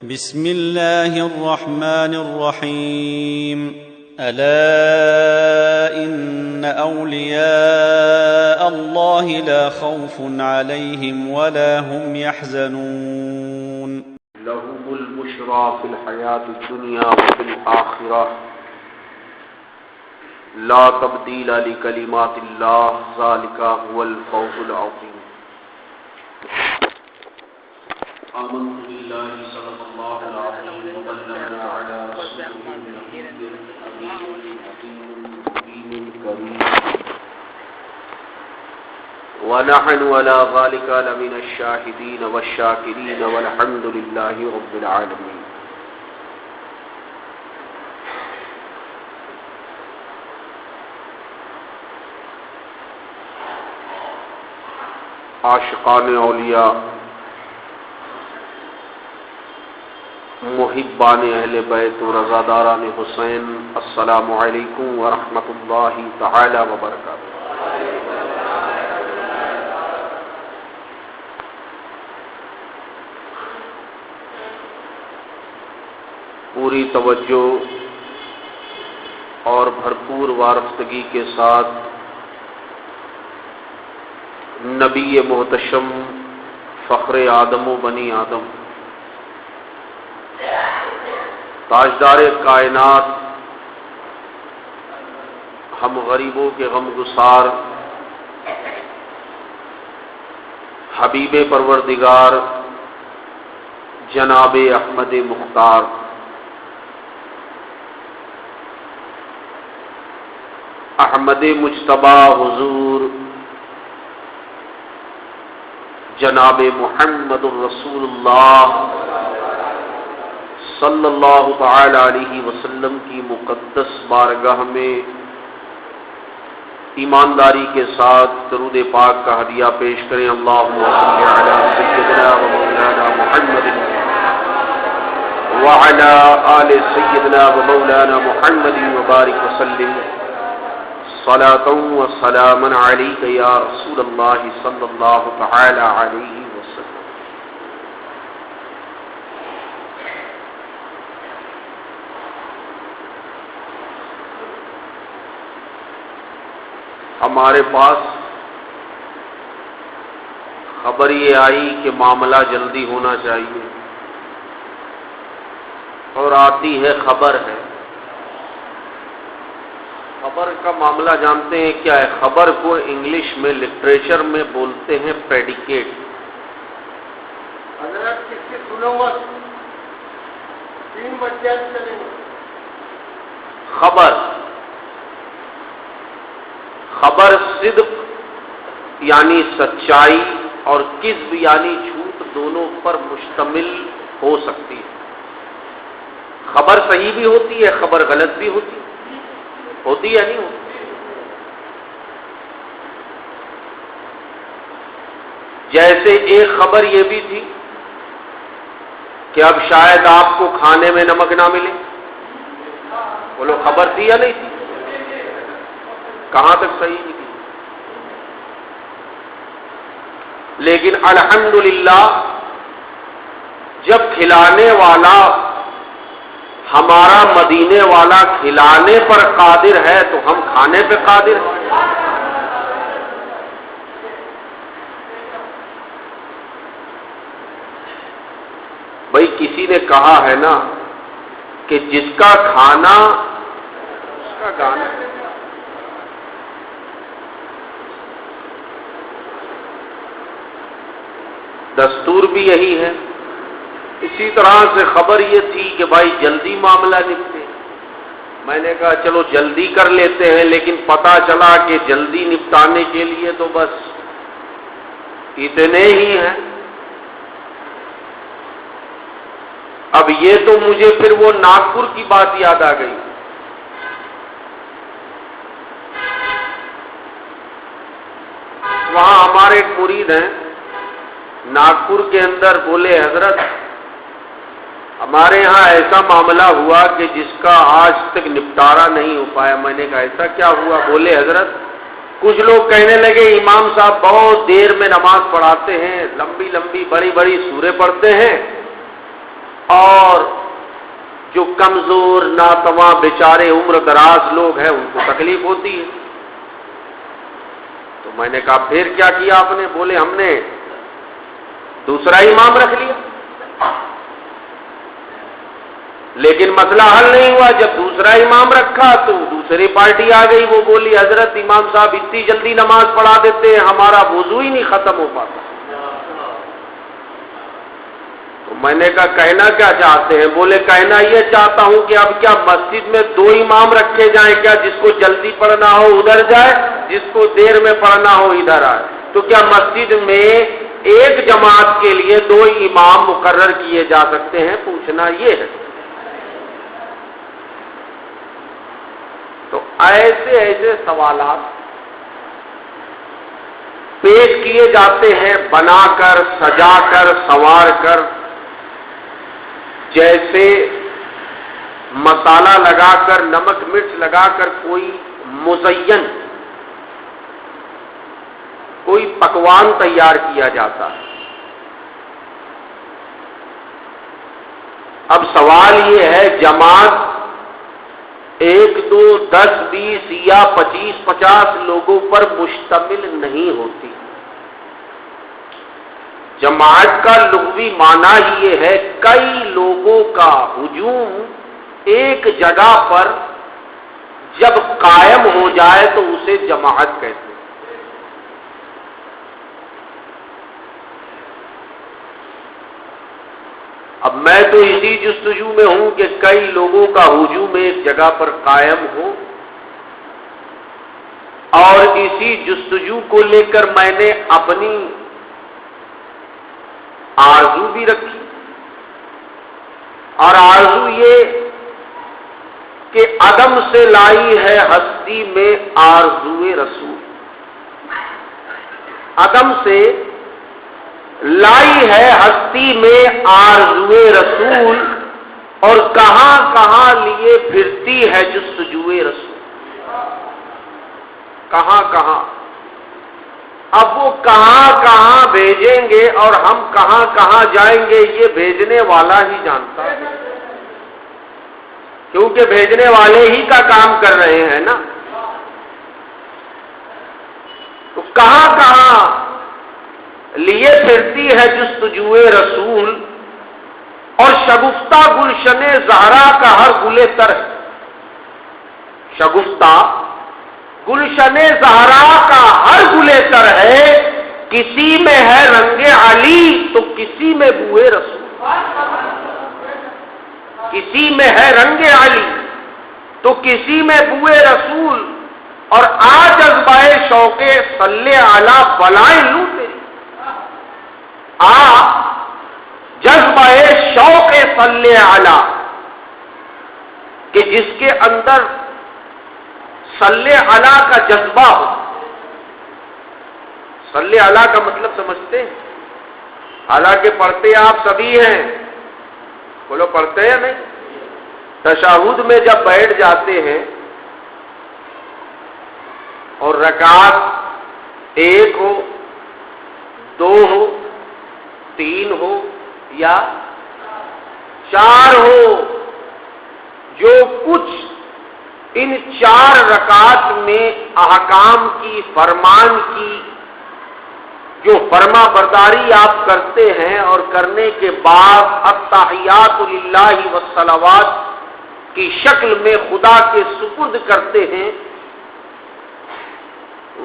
بسم الله الرحمن الرحيم ألا إن أولياء الله لا خوف عليهم ولا هم يحزنون لهم البشرى في الحياة الدنيا وفي الآخرة لا تبديل لكلمات الله ذلك هو الفوز العظيم آمنت بالله صدق الله العظيم وبلغنا على رسوله النبي الأمين الكريم ونحن على ذلك لمن الشاهدين والشاكرين والحمد لله رب العالمين. عاشقان اولیاء، محبان اہل بیت و رضاداران حسین، السلام علیکم ورحمۃ اللہ تعالی وبرکاتہ۔ پوری توجہ اور بھرپور وارفتگی کے ساتھ نبی محتشم فخر آدم و بنی آدم، تاجدار کائنات، ہم غریبوں کے غم گسار، حبیب پروردگار جناب احمد مختار، احمد مجتبی حضور جناب محمد الرسول اللہ صلی اللہ تعالی علیہ وسلم کی مقدس بارگاہ میں ایمانداری کے ساتھ درود پاک کا ہدیہ پیش کریں۔ اللہم صل علی سیدنا و مولانا محمد وعلی آل سیدنا و مولانا محمد وبارک وسلم صلاۃ و سلاما علیک یا رسول اللہ صلی اللہ تعالی علیہ وسلم۔ ہمارے پاس خبر یہ آئی کہ معاملہ جلدی ہونا چاہیے، اور آتی ہے خبر ہے۔ خبر کا معاملہ جانتے ہیں کیا ہے؟ خبر کو انگلش میں لٹریچر میں بولتے ہیں پریڈیکیٹ۔ حضرت کس کی سنو مت، 3 بجے چلیں گے۔ خبر صدق یعنی سچائی اور کذب یعنی جھوٹ دونوں پر مشتمل ہو سکتی ہے۔ خبر صحیح بھی ہوتی ہے، خبر غلط بھی ہوتی ہے یا نہیں ہوتی؟ جیسے ایک خبر یہ بھی تھی کہ اب شاید آپ کو کھانے میں نمک نہ ملے، بولو خبر تھی یا نہیں تھی؟ کہاں تک صحیح نہیں تھی؟ لیکن الحمدللہ جب کھلانے والا ہمارا مدینے والا کھلانے پر قادر ہے تو ہم کھانے پہ قادر ہیں۔ بھائی کسی نے کہا ہے نا کہ جس کا کھانا اس کا گانا۔ دستور بھی یہی ہے۔ اسی طرح سے خبر یہ تھی کہ بھائی جلدی معاملہ نپٹے۔ میں نے کہا چلو جلدی کر لیتے ہیں، لیکن پتا چلا کہ جلدی نپٹانے کے لیے تو بس اتنے ہی ہیں۔ اب یہ تو مجھے پھر وہ ناگپور کی بات یاد آ گئی۔ وہاں ہمارے ایک مرید ہیں ناگپور کے اندر، بولے حضرت ہمارے ہاں ایسا معاملہ ہوا کہ جس کا آج تک نپٹارا نہیں ہو پایا۔ میں نے کہا ایسا کیا ہوا؟ بولے حضرت کچھ لوگ کہنے لگے امام صاحب بہت دیر میں نماز پڑھاتے ہیں، لمبی لمبی بڑی بڑی سوریں پڑھتے ہیں، اور جو کمزور ناتواں بیچارے عمر دراز لوگ ہیں ان کو تکلیف ہوتی ہے۔ تو میں نے کہا پھر کیا کیا آپ نے؟ بولے ہم نے دوسرا امام رکھ لیا، لیکن مسئلہ حل نہیں ہوا۔ جب دوسرا امام رکھا تو دوسری پارٹی آ گئی، وہ بولی حضرت امام صاحب اتنی جلدی نماز پڑھا دیتے ہیں، ہمارا وضو ہی نہیں ختم ہو پاتا۔ تو میں نے کہا کہنا کیا چاہتے ہیں؟ بولے کہنا یہ چاہتا ہوں کہ اب کیا مسجد میں دو امام رکھے جائیں کیا؟ جس کو جلدی پڑھنا ہو ادھر جائے، جس کو دیر میں پڑھنا ہو ادھر آئے۔ تو کیا مسجد میں ایک جماعت کے لیے دو امام مقرر کیے جا سکتے ہیں؟ پوچھنا یہ ہے۔ تو ایسے ایسے سوالات پیش کیے جاتے ہیں، بنا کر، سجا کر، سنوار کر، جیسے مسالہ لگا کر، نمک مرچ لگا کر کوئی مزین کوئی پکوان تیار کیا جاتا ہے۔ اب سوال یہ ہے، جماعت 1 2 10 20 یا 25 50 لوگوں پر مشتمل نہیں ہوتی۔ جماعت کا لغوی معنی یہ ہے کئی لوگوں کا ہجوم ایک جگہ پر جب قائم ہو جائے تو اسے جماعت کہتے ہیں۔ اب میں تو اسی جستجو میں ہوں کہ کئی لوگوں کا ہجوم ایک جگہ پر قائم ہو، اور اسی جستجو کو لے کر میں نے اپنی آرزو بھی رکھی، اور آرزو یہ کہ عدم سے لائی ہے ہستی میں آرزوئے رسول، عدم سے لائی ہے ہستی میں آرزوئے رسول، اور کہاں کہاں لیے پھرتی ہے جستجوئے رسول، کہاں کہاں۔ اب وہ کہاں کہاں بھیجیں گے اور ہم کہاں کہاں جائیں گے یہ بھیجنے والا ہی جانتا ہے، کیونکہ بھیجنے والے ہی کا کام کر رہے ہیں نا۔ تو کہاں کہاں لیے پھرتی ہے جستجوئے رسول، اور شگفتہ گلشن زہرا کا ہر گلے تر ہے۔ شگفتہ گلشن زہرا کا ہر گلے تر ہے، کسی میں ہے رنگ علی تو کسی میں بوئے رسول، کسی میں ہے رنگ علی تو کسی میں بوئے رسول، اور آج جذبائے شوق صلی علی بلائیں لوں تیری، جذبائے شوق صلی علی، کہ جس کے اندر صلی علی کا جذبہ ہو۔ صلی علی کا مطلب سمجھتے ہیں؟ حالانکہ پڑھتے آپ سبھی ہیں، بولو پڑھتے ہیں نہیں؟ تشہد میں جب بیٹھ جاتے ہیں اور رکعت 1 ہو، 2 ہو، 3 ہو یا 4 ہو، جو کچھ ان 4 رکعات میں احکام کی، فرمان کی جو فرما برداری آپ کرتے ہیں، اور کرنے کے بعد التحیات للہ والصلوات کی شکل میں خدا کے سپرد کرتے ہیں،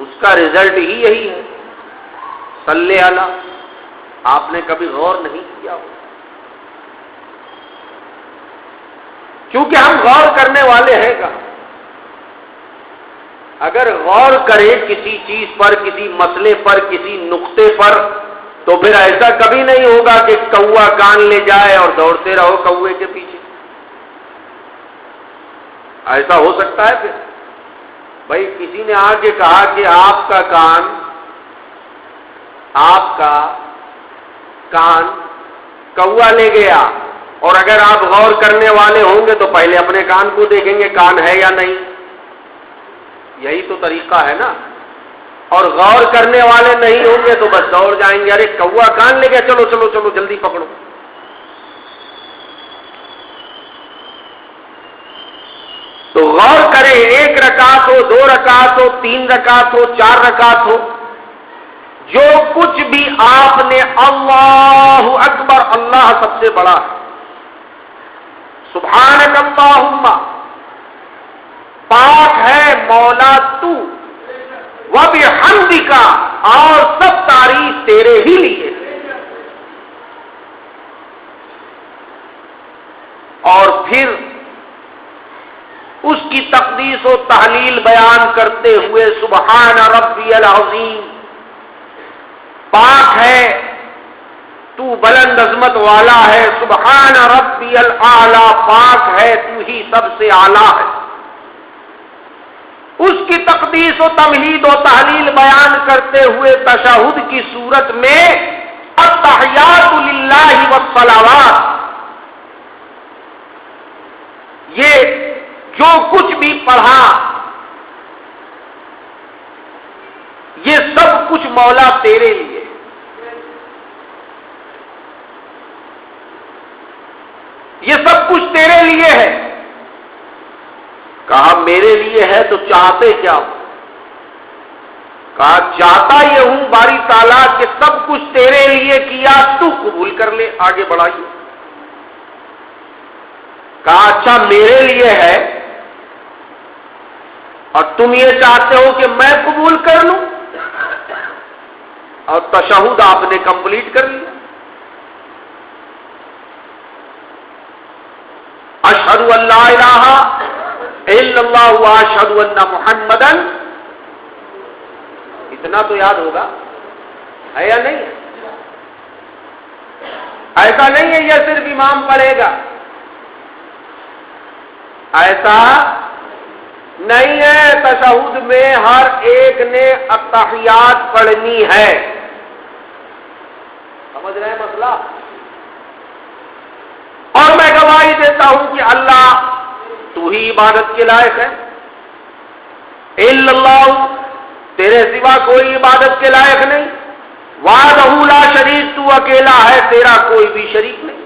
اس کا رزلٹ ہی یہی ہے، صلی علی۔ آپ نے کبھی غور نہیں کیا ہو؟ کیونکہ ہم غور کرنے والے ہیں کہاں؟ اگر غور کرے کسی چیز پر، کسی مسئلے پر، کسی نقطے پر، تو پھر ایسا کبھی نہیں ہوگا کہ کوا کان لے جائے اور دوڑتے رہو کوے کے پیچھے۔ ایسا ہو سکتا ہے پھر؟ بھائی کسی نے آ کے کہا کہ آپ کا کان کوا لے گیا، اور اگر آپ غور کرنے والے ہوں گے تو پہلے اپنے کان کو دیکھیں گے کان ہے یا نہیں، یہی تو طریقہ ہے نا۔ اور غور کرنے والے نہیں ہوں گے تو بس دوڑ جائیں گے، ارے کوا کان لے گیا، چلو چلو چلو جلدی پکڑو۔ تو غور کریں، 1 رکعت ہو، 2 رکعت ہو، 3 رکعت ہو، 4 رکعت ہو، جو کچھ بھی آپ نے اللہ اکبر، اللہ سب سے بڑا ہے، سبحانک اللہم، پاک ہے مولا تو، وبحمدک، اور سب تعریف تیرے ہی لیے، اور پھر اس کی تقدیس و تحلیل بیان کرتے ہوئے سبحان ربی العظیم، پاک ہے تو بلند عظمت والا ہے، سبحان ربی الاعلی، پاک ہے تو ہی سب سے اعلیٰ ہے، اس کی تقدیس و تمہید و تحلیل بیان کرتے ہوئے تشہد کی صورت میں التحیات للہ والصلوات، یہ جو کچھ بھی پڑھا یہ سب کچھ مولا تیرے لیے، یہ سب کچھ تیرے لیے ہے۔ کہا میرے لیے ہے تو چاہتے کیا ہو؟ کہا چاہتا یہ ہوں باری تعالیٰ کہ سب کچھ تیرے لیے کیا، تو قبول کر لے، آگے بڑھائیے۔ کہا اچھا میرے لیے ہے اور تم یہ چاہتے ہو کہ میں قبول کر لوں، اور تشہد آپ نے کمپلیٹ کر لیا، اشہد ان لا الہ الا اللہ واشہد ان محمدن، اتنا تو یاد ہوگا، ہے یا نہیں؟ ایسا نہیں ہے یہ صرف امام پڑھے گا، ایسا نہیں ہے، تشہد میں ہر ایک نے التحیات پڑھنی ہے، سمجھ رہے ہیں مسئلہ؟ اور میں گواہی دیتا ہوں کہ اللہ تو ہی عبادت کے لائق ہے، الا اللہ، تیرے سوا کوئی عبادت کے لائق نہیں، وحدہ لا شریک، تو اکیلا ہے، تیرا کوئی بھی شریک نہیں،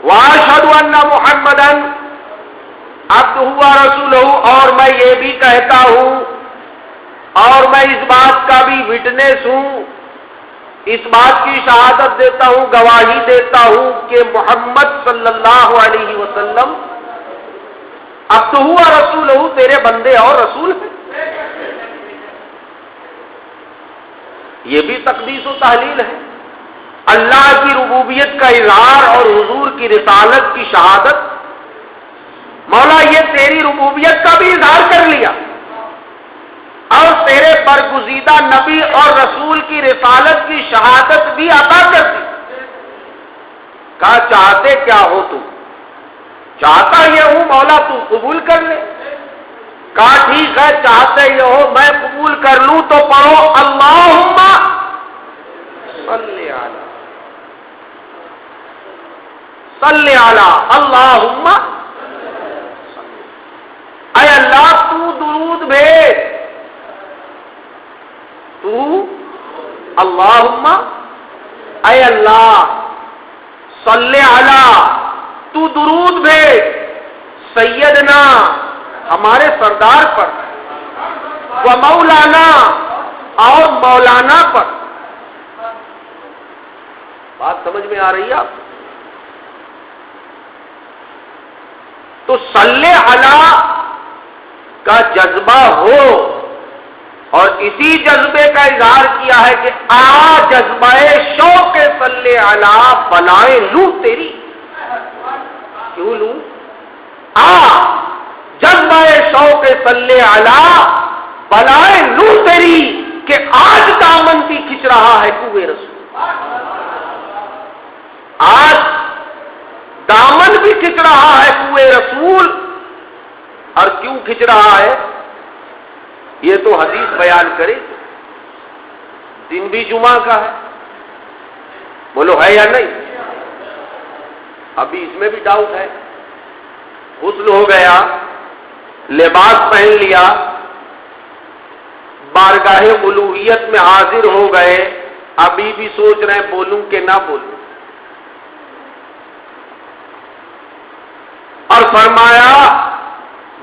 واشہد ان محمدن عبدہ ورسولہ، اور میں یہ بھی کہتا ہوں اور میں اس بات کا بھی وٹنس ہوں، اس بات کی شہادت دیتا ہوں، گواہی دیتا ہوں کہ محمد صلی اللہ علیہ وسلم عبدہ ورسولہ، تیرے بندے اور رسول ہیں۔ یہ بھی تقدیس و تحلیل ہے، اللہ کی ربوبیت کا اظہار اور حضور کی رسالت کی شہادت، مولا یہ تیری ربوبیت کا بھی اظہار کر لیا اور تیرے برگزیدہ نبی اور رسول کی رسالت کی شہادت بھی عطا کر دی۔ کہا چاہتے کیا ہو تم؟ چاہتا یہ ہوں مولا تو قبول کر لے۔ کہا ٹھیک ہے، چاہتے یہ ہو میں قبول کر لوں تو پڑھو اللہم صلی علی، صلی علی، اللہم، اے اللہ تو درود بھیج، تو اللہم، اے اللہ صلی علی، تو درود بھیج سیدنا، ہمارے سردار پر، و مولانا، اور مولانا پر۔ بات سمجھ میں آ رہی ہے آپ؟ تو صلی علی کا جذبہ ہو، اور اسی جذبے کا اظہار کیا ہے کہ جذبہ شوق صلی علی، بلائیں لوں تیری، کیوں لوں؟ جذبہ شوق صلی علی، بلائیں لوں تیری، کہ آج دامن بھی کھچ رہا ہے کوئے رسول، آج دامن بھی کھچ رہا ہے کوئے رسول، اور کیوں کھچ رہا ہے یہ تو حدیث بیان کرے، دن بھی جمعہ کا ہے، بولو ہے یا نہیں؟ ابھی اس میں بھی ڈاؤٹ ہے، غسل ہو گیا، لباس پہن لیا، بارگاہ الوہیت میں حاضر ہو گئے، ابھی بھی سوچ رہے ہیں بولوں کہ نہ بولوں، اور فرمایا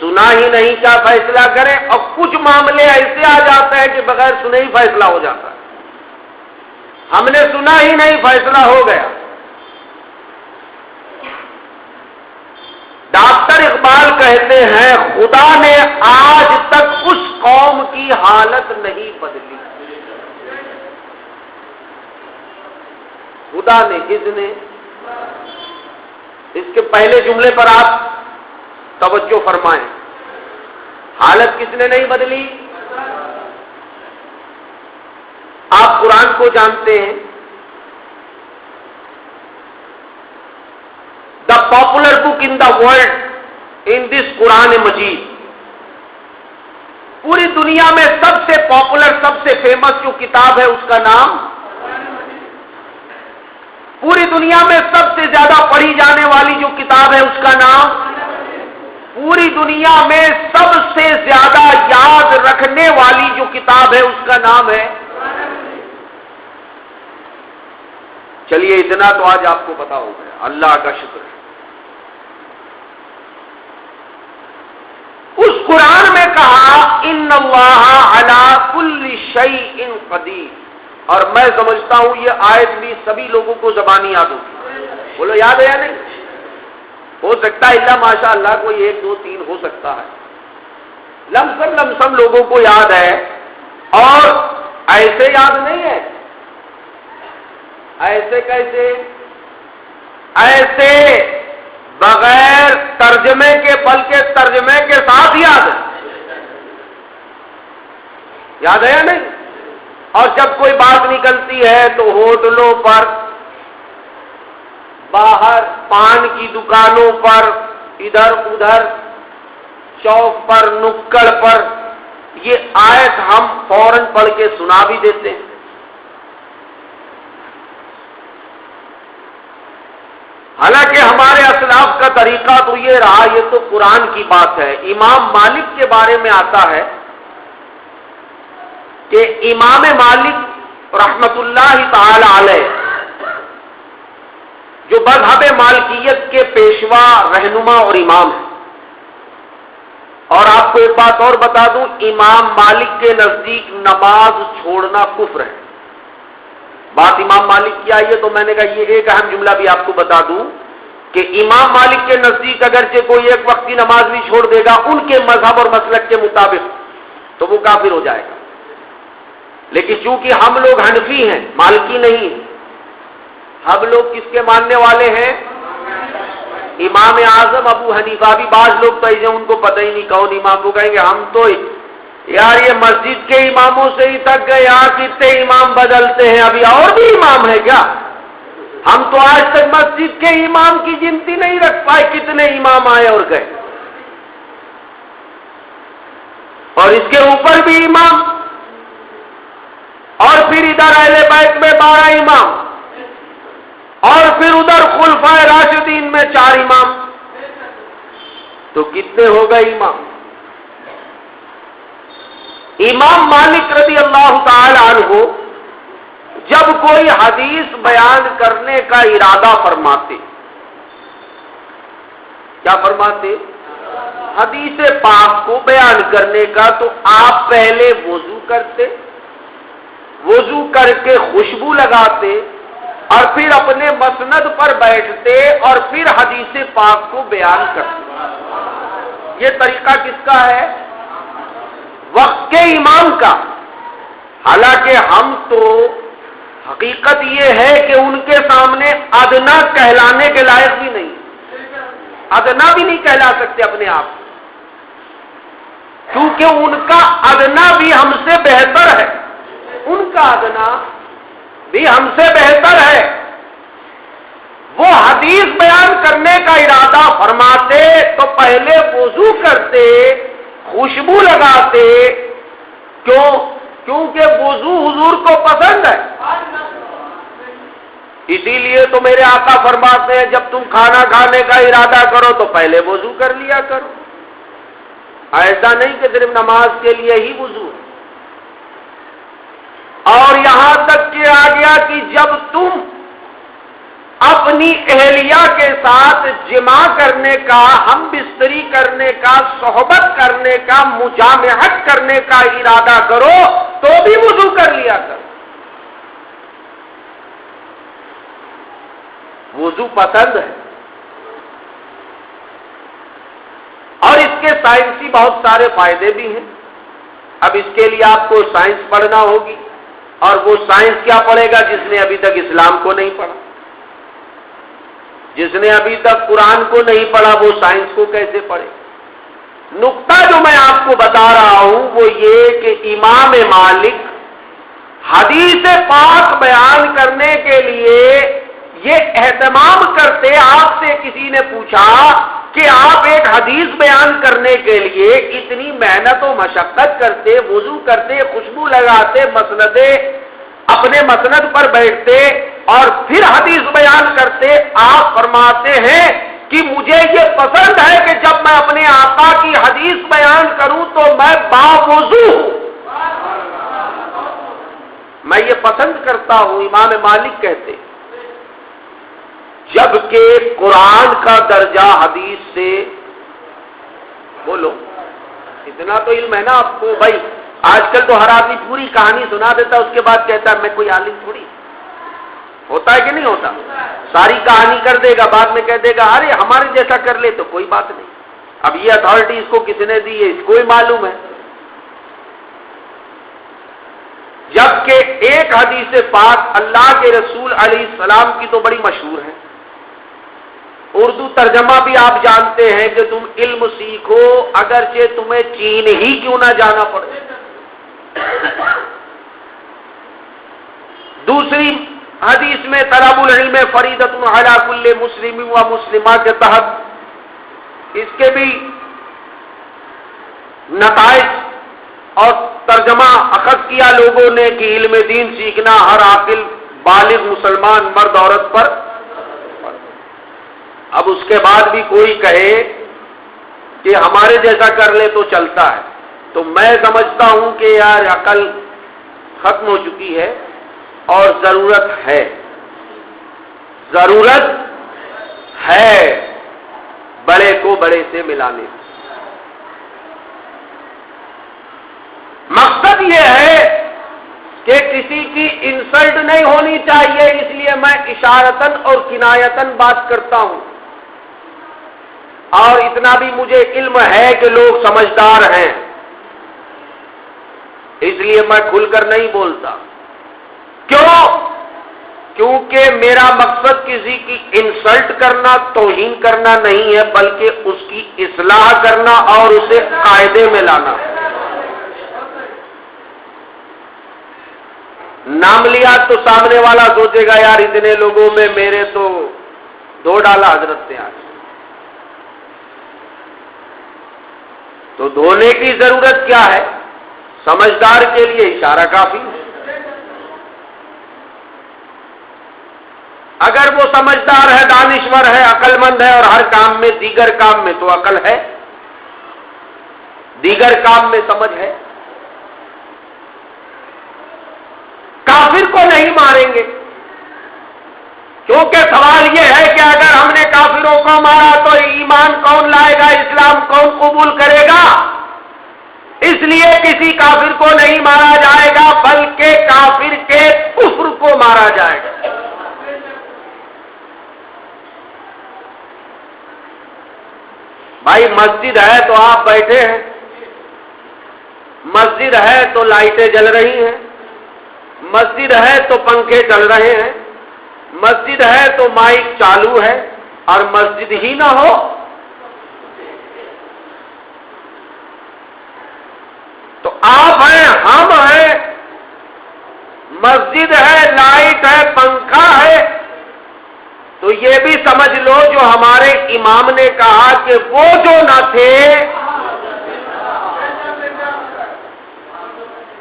سنا ہی نہیں کیا فیصلہ کریں، اور کچھ معاملے ایسے آ جاتے ہیں کہ بغیر سنے ہی فیصلہ ہو جاتا ہے. ہم نے سنا ہی نہیں، فیصلہ ہو گیا. ڈاکٹر اقبال کہتے ہیں خدا نے آج تک اس قوم کی حالت نہیں بدلی. خدا نے، کس نے؟ اس کے پہلے جملے پر آپ توجہ فرمائیں. حالت کس نے نہیں بدلی؟ آپ قرآن کو جانتے ہیں. The popular book in the world in this Quran Majeed. پوری دنیا میں سب سے پاپولر، سب سے فیمس جو کتاب ہے اس کا نام، پوری دنیا میں سب سے زیادہ پڑھی جانے والی جو کتاب ہے اس کا نام، پوری دنیا میں سب سے زیادہ یاد رکھنے والی جو کتاب ہے اس کا نام ہے. چلیے اتنا تو آج آپ کو پتا ہو گیا، اللہ کا شکر ہے. اس قرآن میں کہا ان اللہ علی کل شیء قدیر، اور میں سمجھتا ہوں یہ آیت بھی سبھی لوگوں کو زبانی یاد ہوگی. بولو یاد ہے یا نہیں؟ ہو سکتا ہے اللہ ماشاء اللہ کوئی 1 2 3 ہو سکتا ہے، لمسم لوگوں کو یاد ہے. اور ایسے یاد نہیں ہے. ایسے کیسے؟ ایسے بغیر ترجمے کے، بلکہ ترجمے کے ساتھ یاد ہے. یاد ہے یا نہیں؟ اور جب کوئی بات نکلتی ہے تو ہوٹلوں پر، باہر پان کی دکانوں پر، ادھر ادھر چوک پر، نکڑ پر یہ آیت ہم فوراً پڑھ کے سنا بھی دیتے ہیں. حالانکہ ہمارے اسلاف کا طریقہ تو یہ رہا، یہ تو قرآن کی بات ہے. امام مالک کے بارے میں آتا ہے کہ امام مالک رحمت اللہ تعالی علیہ جو مذہب مالکیت کے پیشوا، رہنما اور امام ہیں. اور آپ کو ایک بات اور بتا دوں، امام مالک کے نزدیک نماز چھوڑنا کفر ہے. بات امام مالک کی آئی ہے تو میں نے کہا یہ ایک اہم جملہ بھی آپ کو بتا دوں کہ امام مالک کے نزدیک اگرچہ کوئی ایک وقت کی نماز بھی چھوڑ دے گا ان کے مذہب اور مسلک کے مطابق تو وہ کافر ہو جائے گا. لیکن چونکہ ہم لوگ حنفی ہیں، مالکی نہیں ہیں، ہم لوگ کس کے ماننے والے ہیں؟ امام اعظم ابو حنیفہ. بھی بعض لوگ تو ایسے ان کو پتہ ہی نہیں کون امام کو کہیں گے ہم تو یار یہ مسجد کے اماموں سے ہی تک گئے، یہاں کتنے امام بدلتے ہیں، ابھی اور بھی امام ہے کیا؟ ہم تو آج تک مسجد کے امام کی گنتی نہیں رکھ پائے کتنے امام آئے اور گئے، اور اس کے اوپر بھی امام، اور پھر ادھر اہل بیت میں 12 امام، اور پھر ادھر خلفائے راشدین میں 4 امام، تو کتنے ہو گئے امام؟ امام مالک رضی اللہ تعالی عنہ جب کوئی حدیث بیان کرنے کا ارادہ فرماتے، کیا فرماتے؟ حدیث پاک کو بیان کرنے کا، تو آپ پہلے وضو کرتے، وضو کر کے خوشبو لگاتے، اور پھر اپنے مسند پر بیٹھتے اور پھر حدیث پاک کو بیان کرتے. یہ طریقہ کس کا ہے؟ وقت کے امام کا. حالانکہ ہم تو حقیقت یہ ہے کہ ان کے سامنے ادنا کہلانے کے لائق بھی نہیں، ادنا بھی نہیں کہلا سکتے اپنے آپ، کیونکہ ان کا ادنا بھی ہم سے بہتر ہے، ان کا ادنا بھی ہم سے بہتر ہے. وہ حدیث بیان کرنے کا ارادہ فرماتے تو پہلے وضو کرتے، خوشبو لگاتے. کیوں؟ کیونکہ وضو حضور کو پسند ہے. اسی لیے تو میرے آقا فرماتے ہیں جب تم کھانا کھانے کا ارادہ کرو تو پہلے وضو کر لیا کرو. ایسا نہیں کہ صرف نماز کے لیے ہی وضو ہے. اور یہاں تک کہ آ گیا کہ جب تم اپنی اہلیہ کے ساتھ جمع کرنے کا، ہم بستری کرنے کا، صحبت کرنے کا، مجامعت کرنے کا ارادہ کرو تو بھی وضو کر لیا کرو۔ وضو پسند ہے، اور اس کے سائنسی بہت سارے فائدے بھی ہیں۔ اب اس کے لیے آپ کو سائنس پڑھنا ہوگی، اور وہ سائنس کیا پڑھے گا جس نے ابھی تک اسلام کو نہیں پڑھا؟ جس نے ابھی تک قرآن کو نہیں پڑھا وہ سائنس کو کیسے پڑھے؟ نقطہ جو میں آپ کو بتا رہا ہوں وہ یہ کہ امام مالک حدیث پاک بیان کرنے کے لیے یہ اہتمام کرتے۔ آپ سے کسی نے پوچھا کہ آپ ایک حدیث بیان کرنے کے لیے اتنی محنت و مشقت کرتے، وضو کرتے، خوشبو لگاتے، مسندے اپنے مسند پر بیٹھتے اور پھر حدیث بیان کرتے، آپ فرماتے ہیں کہ مجھے یہ پسند ہے کہ جب میں اپنے آقا کی حدیث بیان کروں تو میں باوضو ہوں، میں یہ پسند کرتا ہوں۔ امام مالک کہتے جبکہ قرآن کا درجہ حدیث سے، بولو اتنا تو علم ہے نا آپ کو بھائی۔ آج کل تو ہر آدمی پوری کہانی سنا دیتا ہے، اس کے بعد کہتا ہے میں کوئی عالم تھوڑی، ہوتا ہے کہ نہیں ہوتا؟ ساری کہانی کر دے گا، بعد میں کہہ دے گا ارے ہمارے جیسا کر لے تو کوئی بات نہیں۔ اب یہ اتھارٹی اس کو کس نے دی ہے، اس کو ہی معلوم ہے۔ جبکہ ایک حدیث پاک اللہ کے رسول علیہ السلام کی تو بڑی مشہور ہے، اردو ترجمہ بھی آپ جانتے ہیں کہ تم علم سیکھو اگرچہ تمہیں چین ہی کیوں نہ جانا پڑے۔ دوسری حدیث میں طلب العلم فریضۃ علی کل مسلم و مسلمہ کے تحت اس کے بھی نتائج اور ترجمہ اخذ کیا لوگوں نے کہ علم دین سیکھنا ہر عاقل بالغ مسلمان مرد عورت پر۔ اب اس کے بعد بھی کوئی کہے کہ ہمارے جیسا کر لے تو چلتا ہے، تو میں سمجھتا ہوں کہ یار عقل ختم ہو چکی ہے اور ضرورت ہے بڑے کو بڑے سے ملانے۔ مقصد یہ ہے کہ کسی کی انسلٹ نہیں ہونی چاہیے، اس لیے میں اشارتاً اور کنایتاً بات کرتا ہوں، اور اتنا بھی مجھے علم ہے کہ لوگ سمجھدار ہیں، اس لیے میں کھل کر نہیں بولتا۔ کیوں؟ کیونکہ میرا مقصد کسی کی انسلٹ کرنا، توہین کرنا نہیں ہے، بلکہ اس کی اصلاح کرنا اور اسے قاعدے میں لانا۔ نام لیا تو سامنے والا سوچے گا یار اتنے لوگوں میں میرے تو دو ڈالا حضرت نے آج، تو دھونے کی ضرورت کیا ہے؟ سمجھدار کے لیے اشارہ کافی ہے۔ اگر وہ سمجھدار ہے، دانشور ہے، عقل مند ہے اور ہر کام میں دیگر کام میں تو عقل ہے، دیگر کام میں سمجھ ہے، کافر کو نہیں ماریں گے، کیونکہ سوال یہ ہے کہ اگر ہم نے کافروں کو مارا تو ایمان کون لائے گا، اسلام کون قبول کرے گا؟ اس لیے کسی کافر کو نہیں مارا جائے گا بلکہ کافر کے کفر کو مارا جائے گا۔ بھائی مسجد ہے تو آپ بیٹھے ہیں، مسجد ہے تو لائٹیں جل رہی ہیں، مسجد ہے تو پنکھے چل رہے ہیں، مسجد ہے تو مائک چالو ہے، اور مسجد ہی نہ ہو تو آپ ہیں، ہم ہیں، مسجد ہے، لائٹ ہے، پنکھا ہے، تو یہ بھی سمجھ لو جو ہمارے امام نے کہا کہ وہ جو نہ تھے،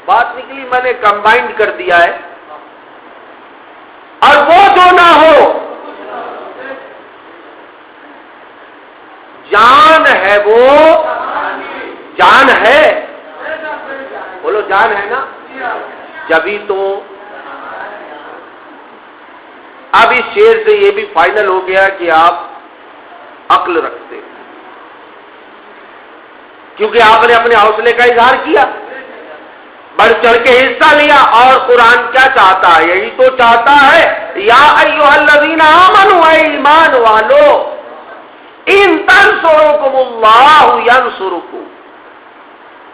بات نکلی میں نے کمبائنڈ کر دیا ہے، اور وہ جو نہ ہو، جان ہے، وہ جان ہے، بولو جان ہے نا، جبھی تو اب اس شعر سے یہ بھی فائنل ہو گیا کہ آپ عقل رکھتے ہیں، کیونکہ آپ نے اپنے حوصلے کا اظہار کیا، بڑھ چڑھ کے حصہ لیا، اور قرآن کیا چاہتا ہے؟ یہی تو چاہتا ہے، یا ایھا الذین آمنوا، اے ایمان والو، ان تنصرکم اللہ ینصرکم،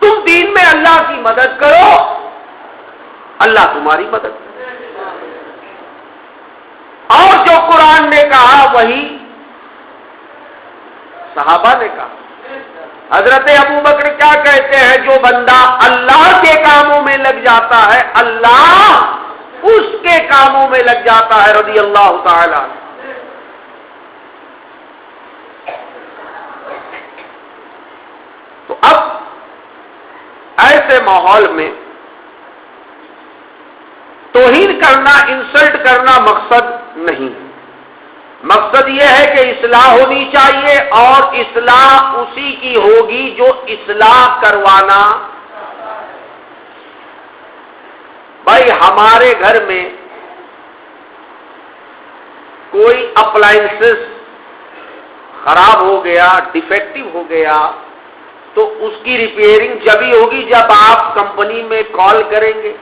تم دین میں اللہ کی مدد کرو، اللہ تمہاری مدد کرے۔ اور جو قرآن نے کہا وہی صحابہ نے کہا۔ حضرت ابو بکر کیا کہتے ہیں؟ جو بندہ اللہ کے کاموں میں لگ جاتا ہے اللہ اس کے کاموں میں لگ جاتا ہے، رضی اللہ تعالی عنہ۔ تو اب ایسے ماحول میں توہین کرنا، انسلٹ کرنا مقصد نہیں، مقصد یہ ہے کہ اصلاح ہونی چاہیے، اور اصلاح اسی کی ہوگی جو اصلاح کروانا۔ بھائی ہمارے گھر میں کوئی اپلائنسز خراب ہو گیا، ڈیفیکٹو ہو گیا، تو اس کی ریپیئرنگ جبھی ہوگی جب آپ کمپنی میں کال کریں گے،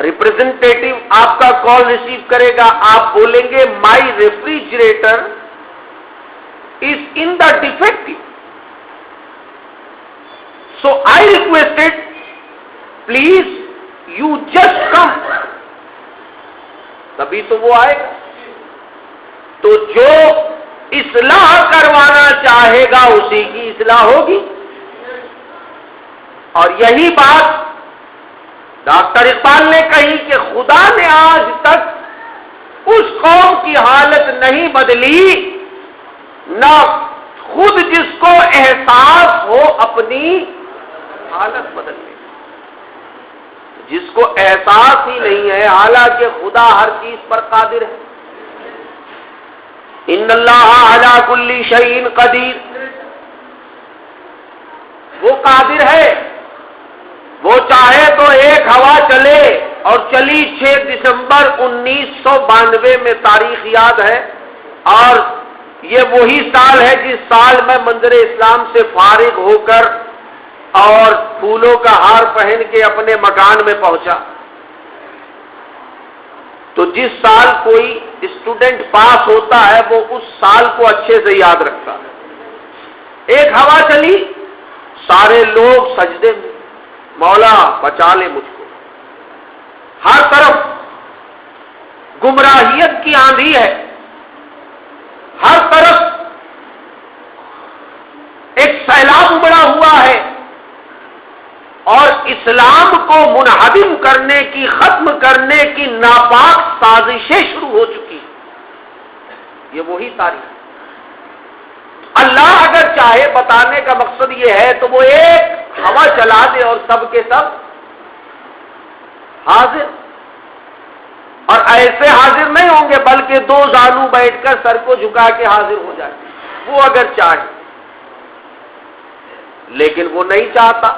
ریپرزینٹیٹو آپ کا کال ریسیو کرے گا، آپ بولیں گے my refrigerator is in the defective, so I requested please you just come, تبھی تو وہ آئے گا۔ تو جو اصلاح کروانا چاہے گا اسی کی اصلاح ہوگی، اور یہی بات ڈاکٹر اقبال نے کہی کہ خدا نے آج تک اس قوم کی حالت نہیں بدلی نہ خود جس کو احساس ہو اپنی حالت بدلنے، جس کو احساس ہی نہیں ہے، حالانکہ خدا ہر چیز پر قادر ہے۔ ان اللہ علی کل شیء قدیر، وہ قادر ہے، وہ چاہے تو ایک ہوا چلے، اور چلی 6 دسمبر 1992 میں، تاریخ یاد ہے، اور یہ وہی سال ہے جس سال میں منظر اسلام سے فارغ ہو کر اور پھولوں کا ہار پہن کے اپنے مکان میں پہنچا۔ تو جس سال کوئی اسٹوڈنٹ پاس ہوتا ہے وہ اس سال کو اچھے سے یاد رکھتا ہے۔ ایک ہوا چلی، سارے لوگ سجدے میں، مولا بچا لے مجھ کو، ہر طرف گمراہیت کی آندھی ہے، ہر طرف ایک سیلاب ابھرا ہوا ہے، اور اسلام کو منہدم کرنے کی، ختم کرنے کی ناپاک سازشیں شروع ہو چکی ہیں۔ یہ وہی تاریخ ہے۔ اللہ اگر چاہے، بتانے کا مقصد یہ ہے، تو وہ ایک ہوا چلا دے اور سب کے سب حاضر، اور ایسے حاضر نہیں ہوں گے بلکہ 2 زانو بیٹھ کر سر کو جھکا کے حاضر ہو جائے، وہ اگر چاہے، لیکن وہ نہیں چاہتا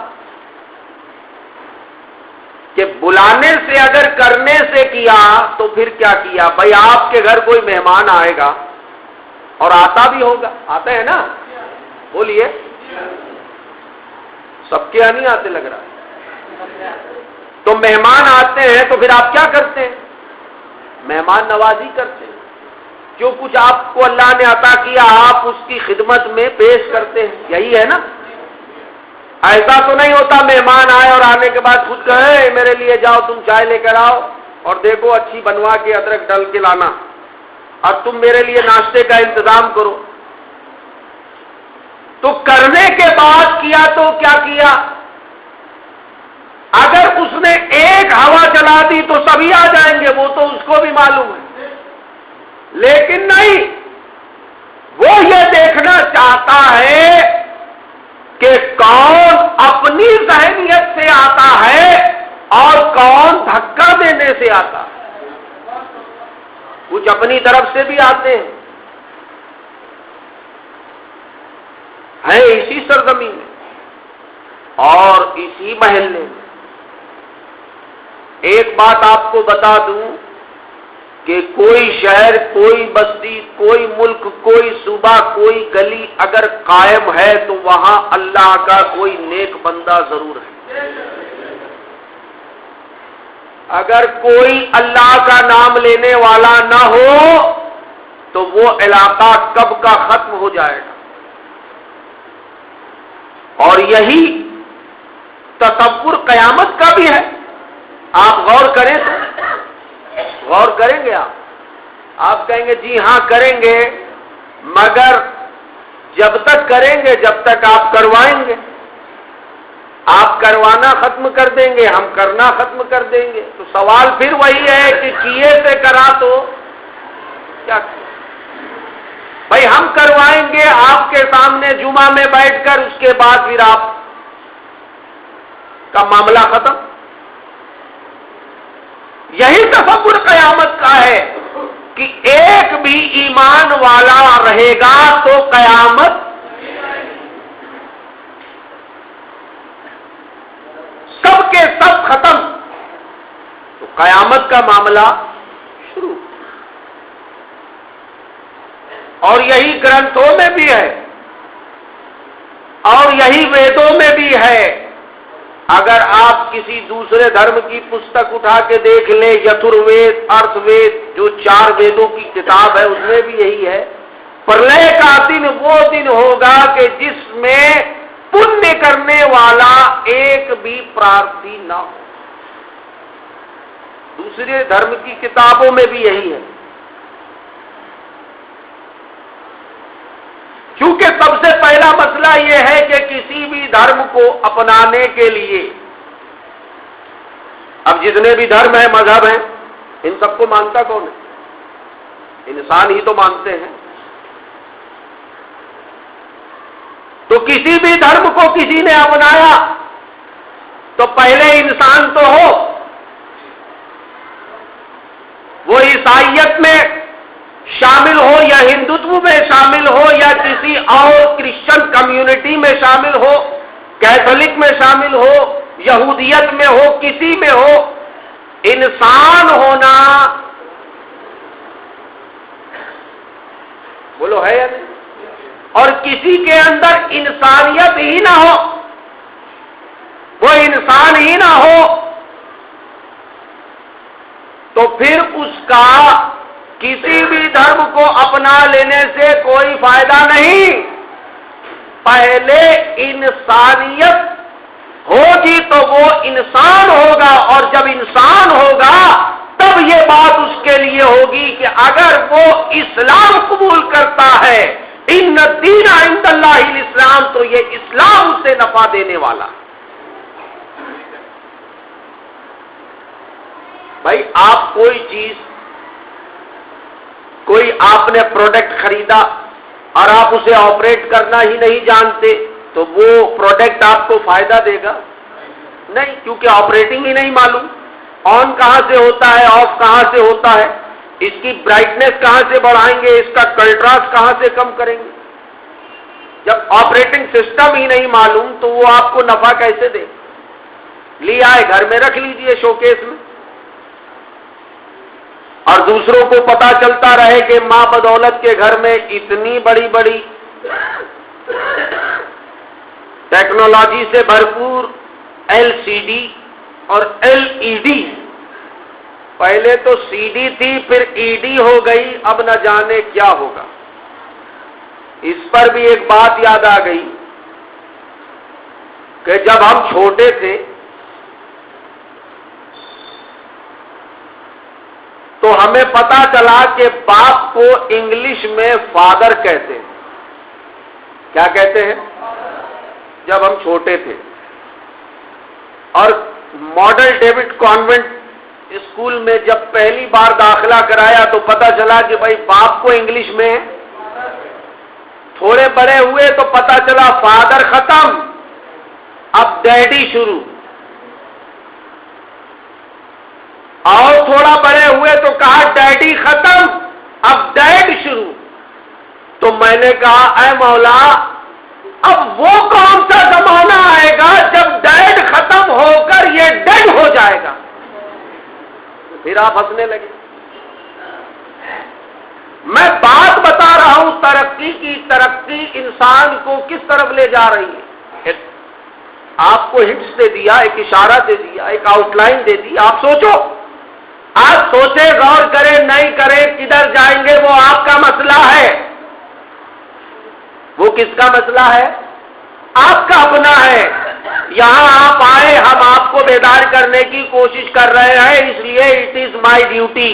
کہ بلانے سے اگر کرنے سے کیا تو پھر کیا کیا؟ بھائی آپ کے گھر کوئی مہمان آئے گا، اور آتا بھی ہوگا، آتا ہے نا، بولیے، سب کے یہاں نہیں آتے لگ رہا، تو مہمان آتے ہیں تو پھر آپ کیا کرتے ہیں؟ مہمان نوازی کرتے ہیں، جو کچھ آپ کو اللہ نے عطا کیا آپ اس کی خدمت میں پیش کرتے ہیں، یہی ہے نا۔ ایسا تو نہیں ہوتا مہمان آئے اور آنے کے بعد خود کہے میرے لیے جاؤ تم چائے لے کر آؤ، اور دیکھو اچھی بنوا کے ادرک ڈال کے لانا، اور تم میرے لیے ناشتے کا انتظام کرو۔ تو کرنے کے بعد کیا تو کیا کیا؟ اگر اس نے ایک ہوا چلا دی تو سبھی آ جائیں گے، وہ تو اس کو بھی معلوم ہے، لیکن نہیں، وہ یہ دیکھنا چاہتا ہے کہ کون اپنی ذہنیت سے آتا ہے اور کون دھکا دینے سے آتا ہے۔ کچھ اپنی طرف سے بھی آتے ہیں اسی سرزمین میں اور اسی محلے میں۔ ایک بات آپ کو بتا دوں، کہ کوئی شہر، کوئی بستی، کوئی ملک، کوئی صوبہ، کوئی گلی اگر قائم ہے تو وہاں اللہ کا کوئی نیک بندہ ضرور ہے۔ اگر کوئی اللہ کا نام لینے والا نہ ہو تو وہ علاقہ کب کا ختم ہو جائے گا۔ اور یہی تصور قیامت کا بھی ہے۔ آپ غور کریں تو غور کریں گے، آپ کہیں گے جی ہاں کریں گے، مگر جب تک کریں گے جب تک آپ کروائیں گے، آپ کروانا ختم کر دیں گے، ہم کرنا ختم کر دیں گے، تو سوال پھر وہی ہے کہ کیے سے کرا تو کیا کیا؟ بھائی ہم کروائیں گے آپ کے سامنے جمعہ میں بیٹھ کر، اس کے بعد پھر آپ کا معاملہ ختم۔ یہی تصور قیامت کا ہے کہ ایک بھی ایمان والا رہے گا تو قیامت سب کے سب ختم، تو قیامت کا معاملہ شروع۔ اور یہی گرنتھوں میں بھی ہے اور یہی ویدوں میں بھی ہے۔ اگر آپ کسی دوسرے دھرم کی پستک اٹھا کے دیکھ لیں، یتھروید، ارتھ وید، جو 4 ویدوں کی کتاب ہے، اس میں بھی یہی ہے، پرلے کا دن وہ دن ہوگا کہ جس میں پنیہ کرنے والا ایک بھی پرارتھی نہ ہو۔ دوسرے دھرم کی کتابوں میں بھی یہی ہے۔ کیونکہ سب سے پہلا مسئلہ یہ ہے کہ کسی بھی دھرم کو اپنانے کے لیے، اب جتنے بھی دھرم ہیں، مذہب ہیں، ان سب کو مانتا کون ہے؟ انسان ہی تو مانتے ہیں۔ تو کسی بھی دھرم کو کسی نے اپنایا تو پہلے انسان تو ہو، وہ عیسائیت میں شامل ہو یا ہندوتو میں شامل ہو یا کسی اور کرسچن کمیونٹی میں شامل ہو، کیتھولک میں شامل ہو، یہودیت میں ہو، کسی میں ہو، انسان ہونا، بولو ہے یا نہیں؟ اور کسی کے اندر انسانیت ہی نہ ہو، وہ انسان ہی نہ ہو، تو پھر اس کا کسی بھی دھرم کو اپنا لینے سے کوئی فائدہ نہیں۔ پہلے انسانیت ہوگی تو وہ انسان ہوگا، اور جب انسان ہوگا تب یہ بات اس کے لیے ہوگی کہ اگر وہ اسلام قبول کرتا ہے، ان الدین عند اللہ الاسلام، تو یہ اسلام اسے نفع دینے والا۔ بھائی آپ کوئی چیز، کوئی آپ نے پروڈکٹ خریدا اور آپ اسے آپریٹ کرنا ہی نہیں جانتے، تو وہ پروڈکٹ آپ کو فائدہ دے گا؟ نہیں، کیونکہ آپریٹنگ ہی نہیں معلوم، آن کہاں سے ہوتا ہے، آف کہاں سے ہوتا ہے، اس کی برائٹنس کہاں سے بڑھائیں گے، اس کا کنٹراسٹ کہاں سے کم کریں گے۔ جب آپریٹنگ سسٹم ہی نہیں معلوم تو وہ آپ کو نفع کیسے دے؟ لیا ہے گھر میں رکھ لیجئے شوکیس میں، اور دوسروں کو پتا چلتا رہے کہ ماں بدولت کے گھر میں اتنی بڑی بڑی ٹیکنالوجی سے بھرپور LCD اور LED، پہلے تو CD تھی پھر ED ہو گئی، اب نہ جانے کیا ہوگا۔ اس پر بھی ایک بات یاد آ گئی کہ جب ہم چھوٹے تھے تو ہمیں پتا چلا کہ باپ کو انگلش میں فادر کہتے ہیں۔ کیا کہتے ہیں؟ جب ہم چھوٹے تھے، اور ماڈل ڈیوڈ کانوینٹ اسکول میں جب پہلی بار داخلہ کرایا تو پتا چلا کہ بھائی باپ کو انگلش میں، تھوڑے بڑے ہوئے تو پتا چلا فادر ختم، اب ڈیڈی شروع، اور تھوڑا بڑے ہوئے تو کہا ڈیڈی ختم، اب ڈیڈ شروع۔ تو میں نے کہا اے مولا، اب وہ کون سا زمانہ آئے گا جب ڈیڈ ختم ہو کر یہ ڈیڈ ہو جائے گا؟ پھر آپ ہنسنے لگے۔ کی ترقی انسان کو کس طرف لے جا رہی ہے؟ آپ کو ہنٹس دے دیا، ایک اشارہ دے دیا، ایک آؤٹ لائن دے دی، آپ سوچو، آپ سوچے، غور کریں، نہیں کریں، کدھر جائیں گے وہ آپ کا مسئلہ ہے۔ وہ کس کا مسئلہ ہے؟ آپ کا اپنا ہے۔ یہاں آپ آئے، ہم آپ کو بیدار کرنے کی کوشش کر رہے ہیں، اس لیے اٹ از مائی ڈیوٹی،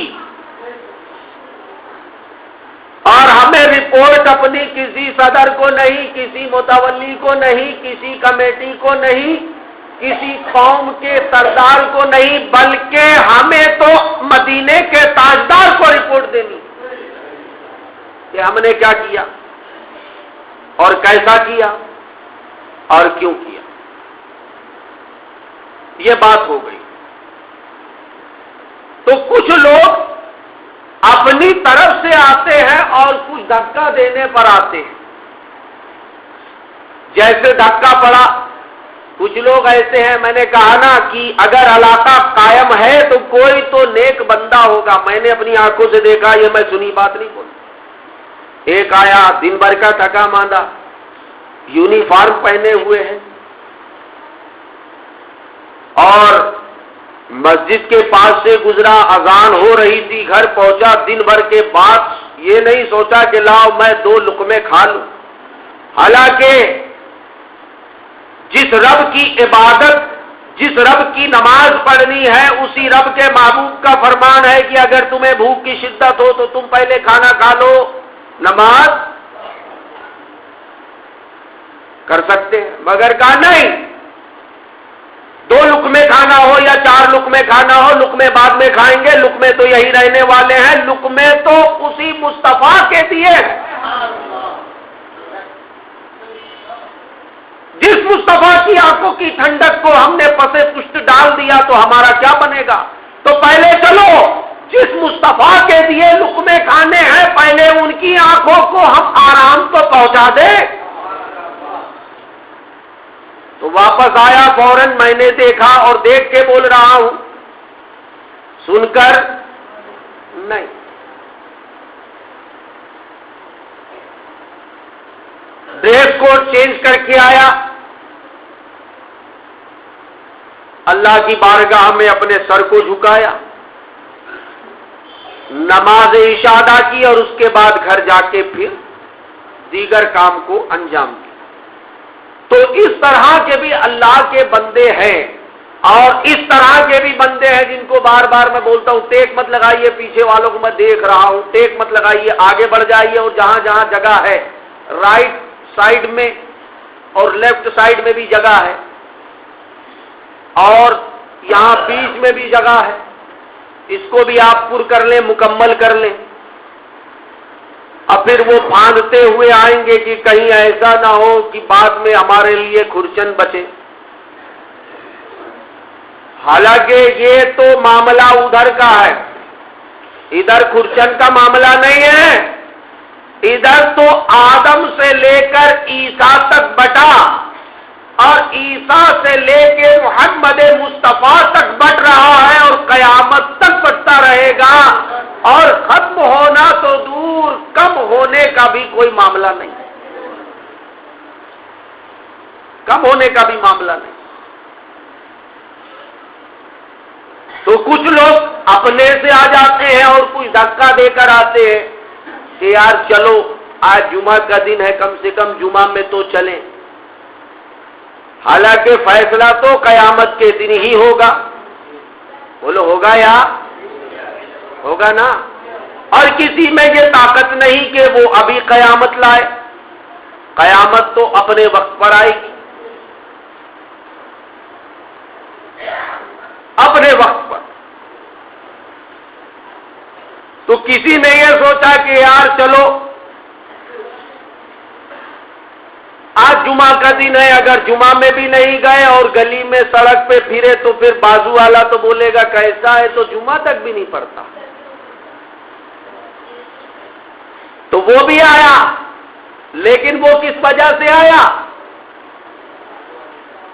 اور ہمیں رپورٹ اپنی کسی صدر کو نہیں، کسی متولی کو نہیں، کسی کمیٹی کو نہیں، کسی قوم کے سردار کو نہیں، بلکہ ہمیں تو مدینے کے تاجدار کو رپورٹ دینی کہ ہم نے کیا کیا اور کیسا کیا اور کیوں کیا۔ یہ بات ہو گئی۔ تو کچھ لوگ اپنی طرف سے آتے ہیں اور کچھ دھکا دینے پر آتے ہیں۔ جیسے دھکا پڑا، کچھ لوگ ایسے ہیں، میں نے کہا نا کہ اگر علاقہ قائم ہے تو کوئی تو نیک بندہ ہوگا۔ میں نے اپنی آنکھوں سے دیکھا، یہ میں سنی بات نہیں بولی۔ ایک آیا، دن بھر کا تھکا ماندہ، یونیفارم پہنے ہوئے ہیں، اور مسجد کے پاس سے گزرا، اذان ہو رہی تھی، گھر پہنچا، دن بھر کے بعد یہ نہیں سوچا کہ لاؤ میں 2 لقمے کھا لوں، حالانکہ جس رب کی عبادت، جس رب کی نماز پڑھنی ہے، اسی رب کے محبوب کا فرمان ہے کہ اگر تمہیں بھوک کی شدت ہو تو تم پہلے کھانا کھا لو، نماز کر سکتے ہیں۔ مگر کہا نہیں، 2 لقمے کھانا ہو یا 4 لقمے کھانا ہو، لقمے بعد میں کھائیں گے، لقمے تو یہی رہنے والے ہیں، لقمے تو اسی مصطفیٰ کے دیے۔ جس مصطفیٰ کی آنکھوں کی ٹھنڈک کو ہم نے پسے پشت ڈال دیا تو ہمارا کیا بنے گا؟ تو پہلے چلو جس مصطفیٰ کے دیے لقمے کھانے ہیں، پہلے ان کی آنکھوں کو ہم آرام تو پہنچا دیں۔ تو واپس آیا، فوراً میں نے دیکھا اور دیکھ کے بول رہا ہوں، سن کر نہیں۔ ڈریس کوڈ چینج کر کے آیا، اللہ کی بارگاہ میں اپنے سر کو جھکایا، نماز عشاء ادا کی، اور اس کے بعد گھر جا کے پھر دیگر کام کو انجام دیا۔ تو اس طرح کے بھی اللہ کے بندے ہیں، اور اس طرح کے بھی بندے ہیں جن کو بار بار میں بولتا ہوں، ٹیک مت لگائیے، پیچھے والوں کو میں دیکھ رہا ہوں، ٹیک مت لگائیے، آگے بڑھ جائیے، اور جہاں جہاں جگہ ہے، رائٹ سائڈ میں اور لیفٹ سائڈ میں بھی جگہ ہے، اور یہاں بیچ میں بھی جگہ ہے، اس کو بھی آپ پر کر لیں، مکمل کر لیں۔ اب پھر وہ پھاندتے ہوئے آئیں گے کہ کہیں ایسا نہ ہو کہ بعد میں ہمارے لیے کھرچن بچے۔ حالانکہ یہ تو معاملہ ادھر کا ہے، ادھر کھرچن کا معاملہ نہیں ہے، ادھر تو آدم سے لے کر عیسیٰ تک بٹا، اور عیسیٰ سے لے کے محمد مصطفیٰ تک بٹ رہا ہے، اور قیامت تک بٹتا رہے گا، اور ختم ہونا تو دور، کم ہونے کا بھی کوئی معاملہ نہیں، کم ہونے کا بھی معاملہ نہیں۔ تو کچھ لوگ اپنے سے آ جاتے ہیں اور کچھ دھکا دے کر آتے ہیں کہ یار چلو آج جمعہ کا دن ہے، کم سے کم جمعہ میں تو چلیں، حالانکہ فیصلہ تو قیامت کے دن ہی ہوگا۔ بولو ہوگا یا ہوگا نا؟ اور کسی میں یہ طاقت نہیں کہ وہ ابھی قیامت لائے، قیامت تو اپنے وقت پر آئے گی، اپنے وقت پر۔ تو کسی نے یہ سوچا کہ یار چلو آج جمعہ کا دن ہے، اگر جمعہ میں بھی نہیں گئے اور گلی میں سڑک پہ پھرے تو پھر بازو والا تو بولے گا کیسا ہے، تو جمعہ تک بھی نہیں پڑتا۔ تو وہ بھی آیا، لیکن وہ کس وجہ سے آیا؟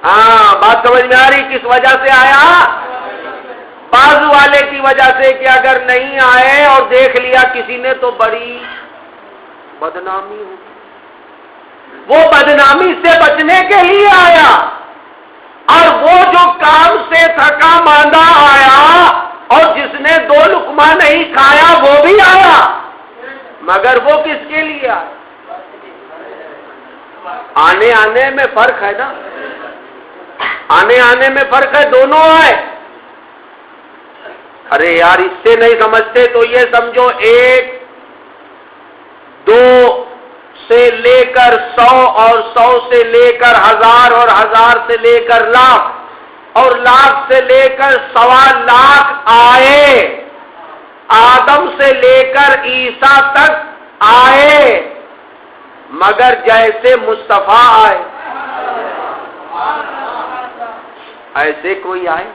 ہاں بات سمجھ میں آ رہی؟ کس وجہ سے آیا؟ بازو والے کی وجہ سے، کہ اگر نہیں آئے اور دیکھ لیا کسی نے تو بڑی بدنامی ہوگی۔ وہ بدنامی سے بچنے کے لیے آیا، اور وہ جو کام سے تھکا ماندہ آیا اور جس نے 2 لقمہ نہیں کھایا وہ بھی آیا، مگر وہ کس کے لیے آیا؟ آنے میں فرق ہے نا، آنے میں فرق ہے، دونوں آئے۔ ارے یار اس سے نہیں سمجھتے تو یہ سمجھو 1 2 سے لے کر 100 اور 100 سے لے کر 1000 اور 1000 سے لے کر لاکھ اور لاکھ سے لے کر 1.25 لاکھ آئے، آدم سے لے کر عیسیٰ تک آئے، مگر جیسے مصطفیٰ آئے ایسے کوئی آئے؟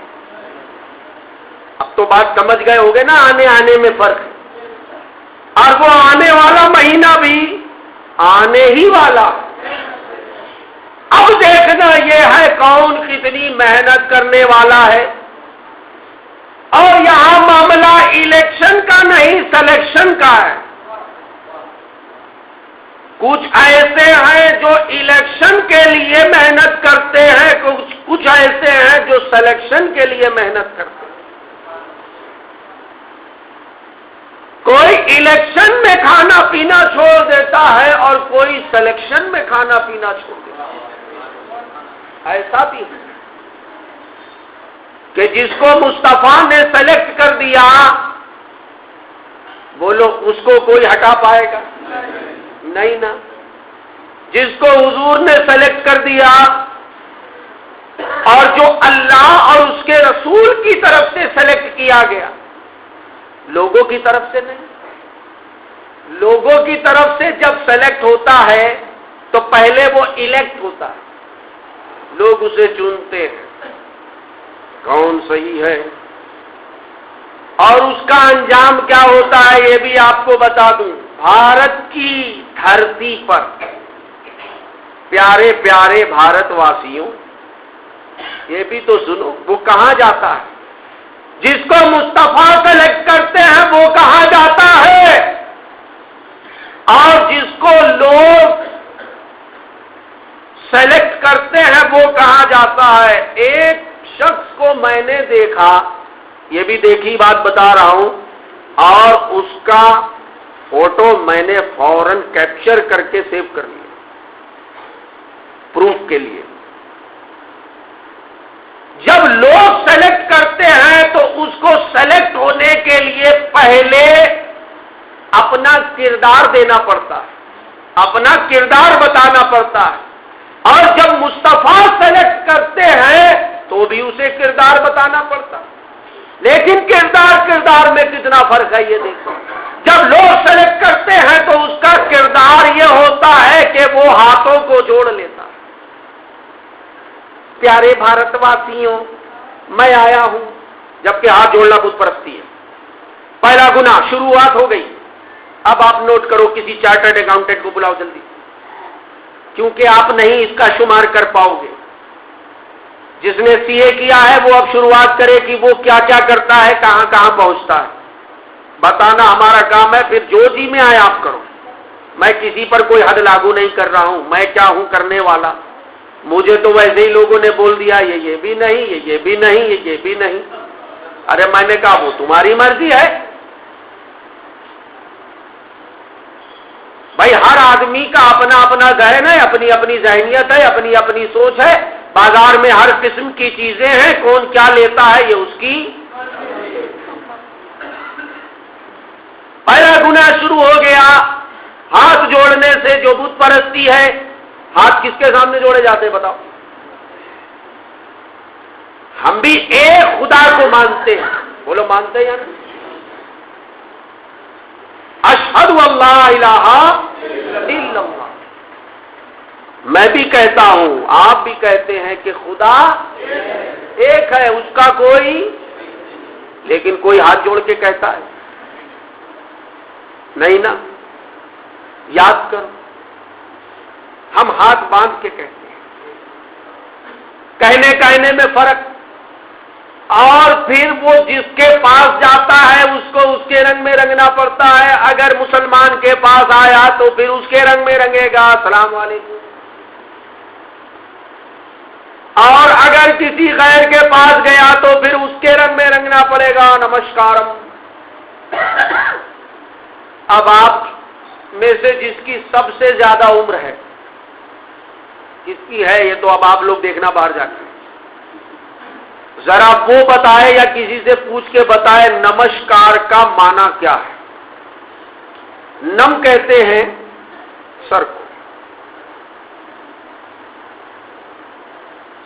اب تو بات سمجھ گئے ہوگے نا، آنے میں فرق ہے، اور وہ آنے والا مہینہ بھی آنے ہی والا۔ اب دیکھنا یہ ہے کون کتنی محنت کرنے والا ہے، اور یہاں معاملہ الیکشن کا نہیں سلیکشن کا ہے۔ کچھ ایسے ہیں جو الیکشن کے لیے محنت کرتے ہیں، کچھ ایسے ہیں جو سلیکشن کے لیے محنت کرتے ہیں۔ کوئی الیکشن میں کھانا پینا چھوڑ دیتا ہے اور کوئی سلیکشن میں کھانا پینا چھوڑ دیتا ہے۔ ایسا بھی ہے کہ جس کو مصطفیٰ نے سلیکٹ کر دیا وہ لوگ اس کو کوئی ہٹا پائے گا نہیں نا، جس کو حضور نے سلیکٹ کر دیا اور جو اللہ اور اس کے رسول کی طرف سے سلیکٹ کیا گیا، لوگوں کی طرف سے نہیں۔ لوگوں کی طرف سے جب سلیکٹ ہوتا ہے تو پہلے وہ الیکٹ ہوتا ہے، لوگ اسے چنتے ہیں کون صحیح ہے، اور اس کا انجام کیا ہوتا ہے یہ بھی آپ کو بتا دوں۔ بھارت کی دھرتی پر پیارے پیارے بھارت واسیوں، یہ بھی تو سنو، وہ کہاں جاتا ہے؟ جس کو مصطفیٰ سلیکٹ کرتے ہیں وہ کہاں جاتا ہے، اور جس کو لوگ سلیکٹ کرتے ہیں وہ کہاں جاتا ہے؟ ایک شخص کو میں نے دیکھا، یہ بھی دیکھی بات بتا رہا ہوں، اور اس کا فوٹو میں نے فوراً کیپچر کر کے سیو کر لیا پروف کے لیے۔ جب لوگ سلیکٹ کرتے ہیں تو اس کو سلیکٹ ہونے کے لیے پہلے اپنا کردار دینا پڑتا ہے، اپنا کردار بتانا پڑتا ہے، اور جب مصطفیٰ سلیکٹ کرتے ہیں تو بھی اسے کردار بتانا پڑتا ہے۔ لیکن کردار میں کتنا فرق ہے یہ دیکھو۔ جب لوگ سلیکٹ کرتے ہیں تو اس کا کردار یہ ہوتا ہے کہ وہ ہاتھوں کو جوڑ لیتا ہے۔ پیارے بھارت واسیوں، میں آیا ہوں، جبکہ ہاتھ جوڑنا بت پرستی ہے، پہلا گناہ شروعات ہو گئی۔ اب آپ نوٹ کرو، کسی چارٹرڈ اکاؤنٹنٹ کو بلاؤ جلدی، کیونکہ آپ نہیں اس کا شمار کر پاؤ گے۔ جس نے سی اے کیا ہے وہ اب شروعات کرے کہ وہ کیا کیا کرتا ہے، کہاں کہاں پہنچتا ہے، بتانا ہمارا کام ہے۔ پھر جو جی میں آیا آپ کرو، میں کسی پر کوئی حد لاگو نہیں کر رہا ہوں، میں کیا ہوں کرنے والا، مجھے تو ویسے ہی لوگوں نے بول دیا یہ بھی نہیں، یہ بھی نہیں، یہ بھی نہیں۔ ارے میں نے کہا وہ تمہاری مرضی ہے بھائی، ہر آدمی کا اپنا اپنا ذہن ہے، اپنی اپنی ذہنیت ہے، اپنی اپنی سوچ ہے، بازار میں ہر قسم کی چیزیں ہیں، کون کیا لیتا ہے یہ اس کی۔ پہلا گناہ شروع ہو گیا ہاتھ جوڑنے سے، جو بت پرستی ہے۔ ہاتھ کس کے سامنے جوڑے جاتے بتاؤ؟ ہم بھی ایک خدا کو مانتے ہیں، بولو مانتے ہیں یا نہیں؟ اشہد اللہ الہ الا اللہ، میں بھی کہتا ہوں، آپ بھی کہتے ہیں کہ خدا ایک ہے، اس کا کوئی، لیکن کوئی ہاتھ جوڑ کے کہتا ہے نہیں نا؟ یاد کرو، ہم ہاتھ باندھ کے کہتے ہیں، کہنے میں فرق، اور پھر وہ جس کے پاس جاتا ہے اس کو اس کے رنگ میں رنگنا پڑتا ہے. اگر مسلمان کے پاس آیا تو پھر اس کے رنگ میں رنگے گا السلام علیکم. اور اگر کسی غیر کے پاس گیا تو پھر اس کے رنگ میں رنگنا پڑے گا نمسکارم. اب آپ میں سے جس کی سب سے زیادہ عمر ہے کس کی ہے یہ تو اب آپ لوگ دیکھنا باہر جا کے, ذرا وہ بتائے یا کسی سے پوچھ کے بتائے نمسکار کا معنی کیا ہے. نم کہتے ہیں سر کو,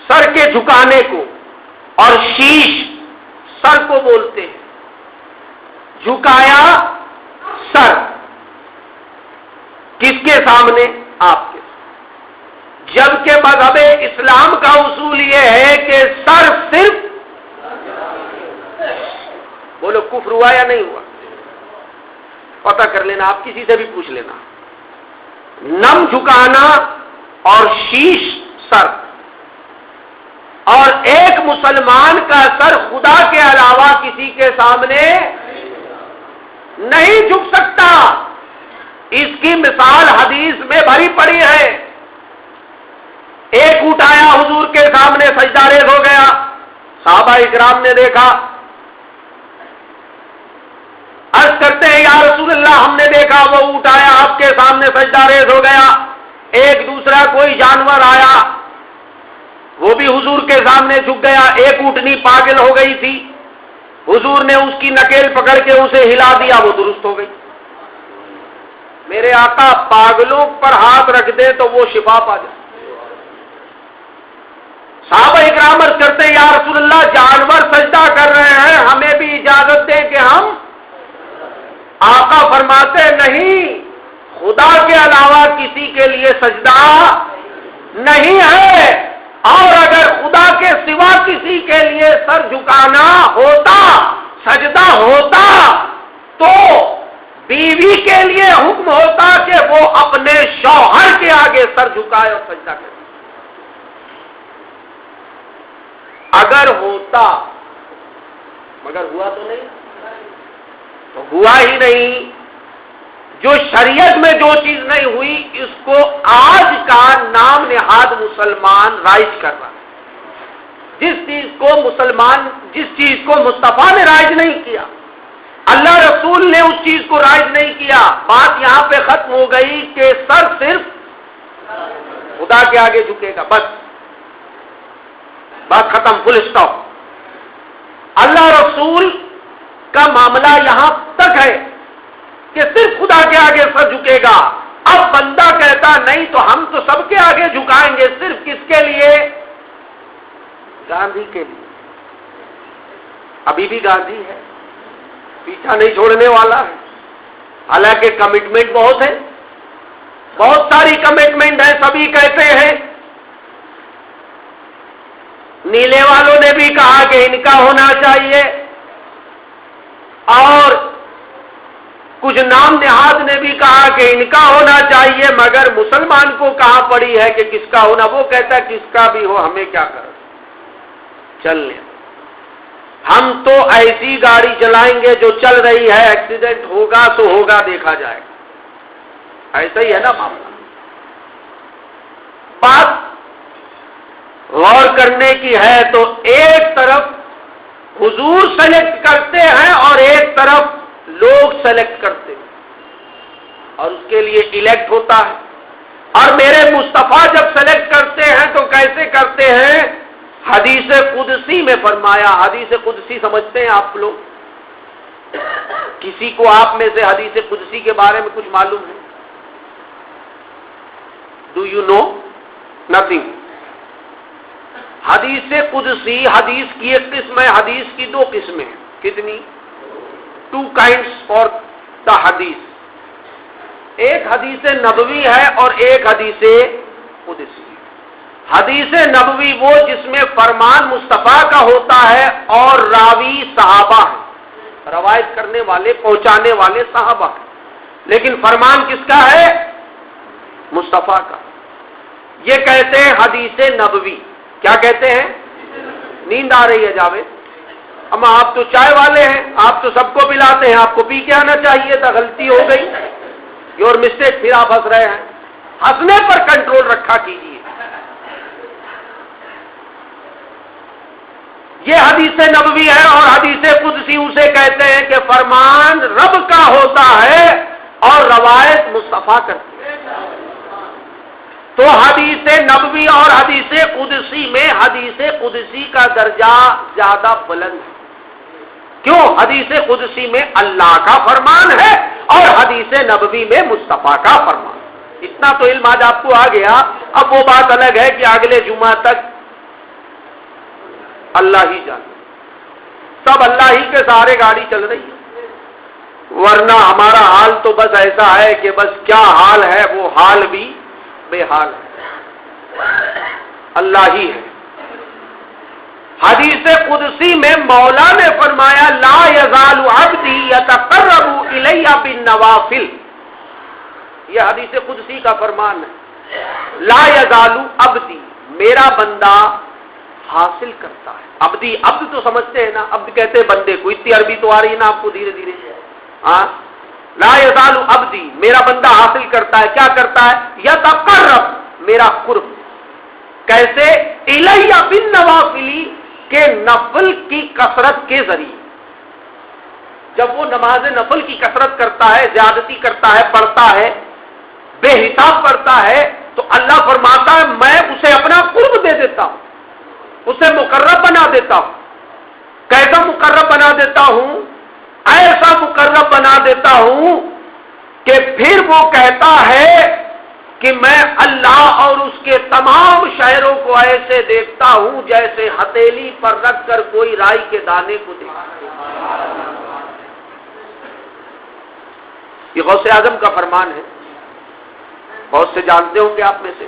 سر کے جھکانے کو, اور شیش سر کو بولتے ہیں. جھکایا سر کس کے سامنے؟ آپ کے. جبکہ مذہب اسلام کا اصول یہ ہے کہ سر صرف, بولو کفر ہوا یا نہیں ہوا؟ پتہ کر لینا, آپ کسی سے بھی پوچھ لینا. نم جھکانا اور شیش سر. اور ایک مسلمان کا سر خدا کے علاوہ کسی کے سامنے نہیں جھک سکتا. اس کی مثال حدیث میں بھری پڑی ہے. ایک اٹھایا حضور کے سامنے سجدہ ریز ہو گیا. صحابہ اکرام نے دیکھا, عرض کرتے ہیں یا رسول اللہ ہم نے دیکھا وہ اٹھایا آپ کے سامنے سجدہ ریز ہو گیا. ایک دوسرا کوئی جانور آیا وہ بھی حضور کے سامنے جھک گیا. ایک اونٹنی پاگل ہو گئی تھی, حضور نے اس کی نکیل پکڑ کے اسے ہلا دیا, وہ درست ہو گئی. میرے آقا پاگلوں پر ہاتھ رکھ دے تو وہ شفا پا جائے. صحابہ اکرام عرض کرتے ہیں یا رسول اللہ جانور سجدہ کر رہے ہیں, ہمیں بھی اجازت دیں کہ ہم. آقا فرماتے نہیں, خدا کے علاوہ کسی کے لیے سجدہ نہیں ہے. اور اگر خدا کے سوا کسی کے لیے سر جھکانا ہوتا, سجدہ ہوتا, تو بیوی کے لیے حکم ہوتا کہ وہ اپنے شوہر کے آگے سر جھکائے اور سجدہ کرے. اگر ہوتا, مگر ہوا تو نہیں, تو ہوا ہی نہیں. جو شریعت میں جو چیز نہیں ہوئی اس کو آج کا نام نہاد مسلمان رائج کر رہا ہے. جس چیز کو مصطفیٰ نے رائج نہیں کیا, اللہ رسول نے اس چیز کو رائج نہیں کیا, بات یہاں پہ ختم ہو گئی کہ سر صرف خدا کے آگے جھکے گا, بس بات ختم, فل اسٹاپ. اللہ رسول کا معاملہ یہاں تک ہے کہ صرف خدا کے آگے سر جھکے گا. اب بندہ کہتا نہیں تو ہم تو سب کے آگے جھکائیں گے, صرف کس کے لیے؟ گاندھی کے لیے. ابھی بھی گاندھی ہے, پیچھا نہیں چھوڑنے والا ہے. حالانکہ کمٹمنٹ بہت ہے, بہت ساری کمٹمنٹ ہے, سبھی کہتے ہیں. نیلے والوں نے بھی کہا کہ ان کا ہونا چاہیے, اور کچھ نام نہاد نے بھی کہا کہ ان کا ہونا چاہیے, مگر مسلمان کو کہاں پڑی ہے کہ کس کا ہونا. وہ کہتا ہے کس کا بھی ہو ہمیں کیا کرنا, چل لیں. ہم تو ایسی گاڑی چلائیں گے جو چل رہی ہے, ایکسیڈنٹ ہوگا تو ہوگا, دیکھا جائے گا. ایسا ہی ہے نا معاملہ. بات غور کرنے کی ہے تو ایک طرف حضور سلیکٹ کرتے ہیں اور ایک طرف لوگ سلیکٹ کرتے ہیں, اور اس کے لیے الیکٹ ہوتا ہے. اور میرے مصطفیٰ جب سلیکٹ کرتے ہیں تو کیسے کرتے ہیں؟ حدیث قدسی میں فرمایا. حدیث قدسی سمجھتے ہیں آپ لوگ؟ کسی کو آپ میں سے حدیث قدسی کے بارے میں کچھ معلوم ہے؟ Do you know? نتھنگ. حدیث قدسی حدیث کی ایک قسم ہے, حدیث کی دو قسمیں ہیں. کتنی؟ 2 kinds for the حدیث. ایک حدیث نبوی ہے اور ایک حدیث قدسی. حدیث نبوی وہ جس میں فرمان مصطفیٰ کا ہوتا ہے اور راوی صحابہ ہے, روایت کرنے والے پہنچانے والے صحابہ ہیں, لیکن فرمان کس کا ہے؟ مصطفیٰ کا. یہ کہتے ہیں حدیث نبوی. کیا کہتے ہیں؟ نیند آ رہی ہے جاوید؟ اما آپ تو چائے والے ہیں، آپ تو سب کو پلاتے ہیں، آپ کو پی کے آنا چاہیے تھا، غلطی ہو گئی، یور مسٹیک، پھر آپ ہنس رہے ہیں۔ ہنسنے پر کنٹرول رکھا کیجیے۔ یہ حدیث نبوی ہے، اور حدیث قدسی اسے کہتے ہیں کہ فرمان رب کا ہوتا ہے اور روایت مصطفیٰ کرتی ہے۔ تو حدیث نبوی اور حدیث قدسی میں حدیث قدسی کا درجہ زیادہ بلند ہے۔ کیوں؟ حدیث قدسی میں اللہ کا فرمان ہے اور حدیث نبوی میں مصطفیٰ کا فرمان۔ اتنا تو علم آج آپ کو آ گیا۔ اب وہ بات الگ ہے کہ اگلے جمعہ تک اللہ ہی جانے، سب اللہ ہی کے سہارے گاڑی چل رہی ہے، ورنہ ہمارا حال تو بس ایسا ہے کہ بس کیا حال ہے، وہ حال بھی بے حال ہے، اللہ ہی ہے۔ حدیث قدسی میں مولا نے فرمایا لا یزال عبدی یتقرب الی بالنوافل، یہ حدیث قدسی کا فرمان ہے۔ لا یزال عبدی، میرا بندہ حاصل کرتا ہے۔ عبدی، عبد تو سمجھتے ہیں نا، عبد کہتے ہیں بندے کو، اتنی عربی تو آ رہی ہے نا آپ کو دھیرے دھیرے۔ ہاں، لا یزال عبدی، میرا بندہ حاصل کرتا ہے، کیا کرتا ہے؟ یتقرب، میرا قرب، کیسے؟ الی بالنوافل، کہ نفل کی کثرت کے ذریعے۔ جب وہ نماز نفل کی کثرت کرتا ہے، زیادتی کرتا ہے، پڑھتا ہے، بے حساب پڑھتا ہے، تو اللہ فرماتا ہے میں اسے اپنا قرب دے دیتا ہوں، اسے مقرب بنا دیتا ہوں۔ کیسا مقرب بنا دیتا ہوں؟ ایسا مقرب بنا دیتا ہوں کہ پھر وہ کہتا ہے کہ میں اللہ اور اس کے تمام شہروں کو ایسے دیکھتا ہوں جیسے ہتھیلی پر رکھ کر کوئی رائی کے دانے کو دیکھتا ہے۔ یہ غوث اعظم کا فرمان ہے، بہت سے جانتے ہوں گے آپ میں سے،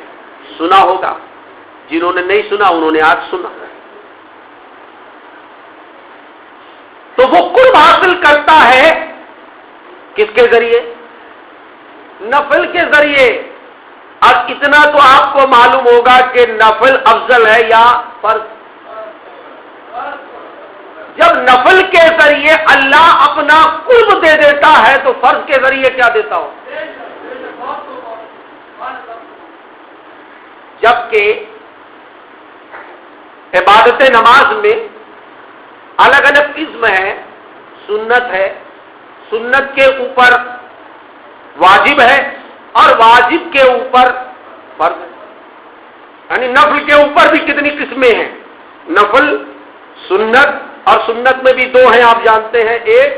سنا ہوگا، جنہوں نے نہیں سنا انہوں نے آج سنا۔ تو وہ قرب حاصل کرتا ہے کس کے ذریعے؟ نفل کے ذریعے۔ اور اتنا تو آپ کو معلوم ہوگا کہ نفل افضل ہے یا فرض؟ جب نفل کے ذریعے اللہ اپنا قرب دے دیتا ہے تو فرض کے ذریعے کیا دیتا ہو؟ جبکہ عبادت نماز میں الگ الگ قسم ہے، سنت ہے، سنت کے اوپر واجب ہے اور واجب کے اوپر فرض ہے، یعنی نفل کے اوپر بھی کتنی قسمیں ہیں؟ نفل، سنت، اور سنت میں بھی دو ہیں آپ جانتے ہیں، ایک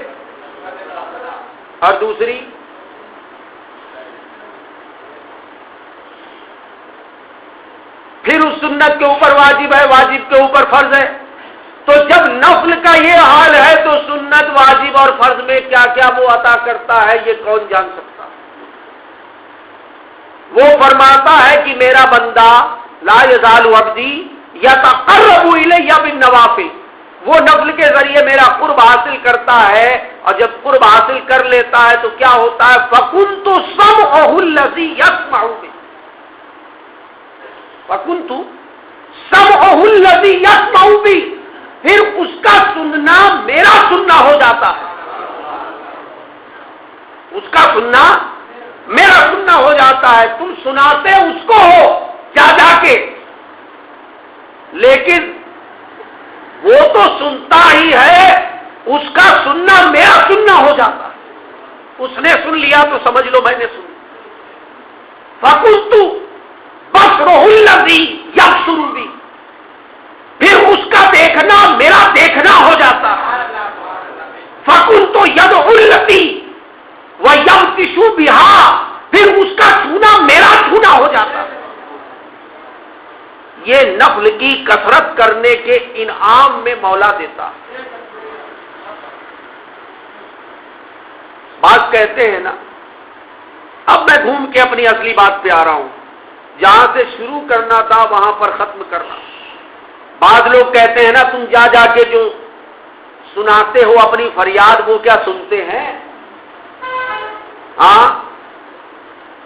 اور دوسری پھر اس سنت کے اوپر واجب ہے، واجب کے اوپر فرض ہے۔ تو جب نفل کا یہ حال ہے تو سنت، واجب اور فرض میں کیا کیا وہ عطا کرتا ہے یہ کون جان سکتا ہے؟ وہ فرماتا ہے کہ میرا بندہ لا یزال عبدی یتقرب الی بالنوافل، وہ نفل کے ذریعے میرا قرب حاصل کرتا ہے، اور جب قرب حاصل کر لیتا ہے تو کیا ہوتا ہے؟ فَكُنْتُ سَمْعَهُ الَّذِي يَسْمَعُ بِهِ، فَكُنْتُ سَمْعَهُ الَّذِي يَسْمَعُ بِهِ، پھر اس کا سننا میرا سننا ہو جاتا ہے، اس کا سننا میرا سننا ہو جاتا ہے۔ تم سناتے اس کو ہو جا کے، لیکن وہ تو سنتا ہی ہے، اس کا سننا میرا سننا ہو جاتا ہے۔ اس نے سن لیا تو سمجھ لو میں نے سن لیا۔ فَقُلْتُ بَصْرُهُ الَّذِي يَبْصُرُ بِهِ، پھر اس کا دیکھنا میرا دیکھنا ہو جاتا ہے۔ فَقُلْتُ يَدْعُ الَّذِي وَيَمْتِشُ بِهَا، پھر اس کا چھونا میرا چھونا ہو جاتا ہے۔ یہ نفل کی کثرت کرنے کے انعام میں مولا دیتا ہے۔ بات کہتے ہیں نا، اب میں گھوم کے اپنی اصلی بات پہ آ رہا ہوں، جہاں سے شروع کرنا تھا وہاں پر ختم کرنا۔ بعض لوگ کہتے ہیں نا تم جا کے جو سناتے ہو اپنی فریاد وہ کیا سنتے ہیں؟ ہاں،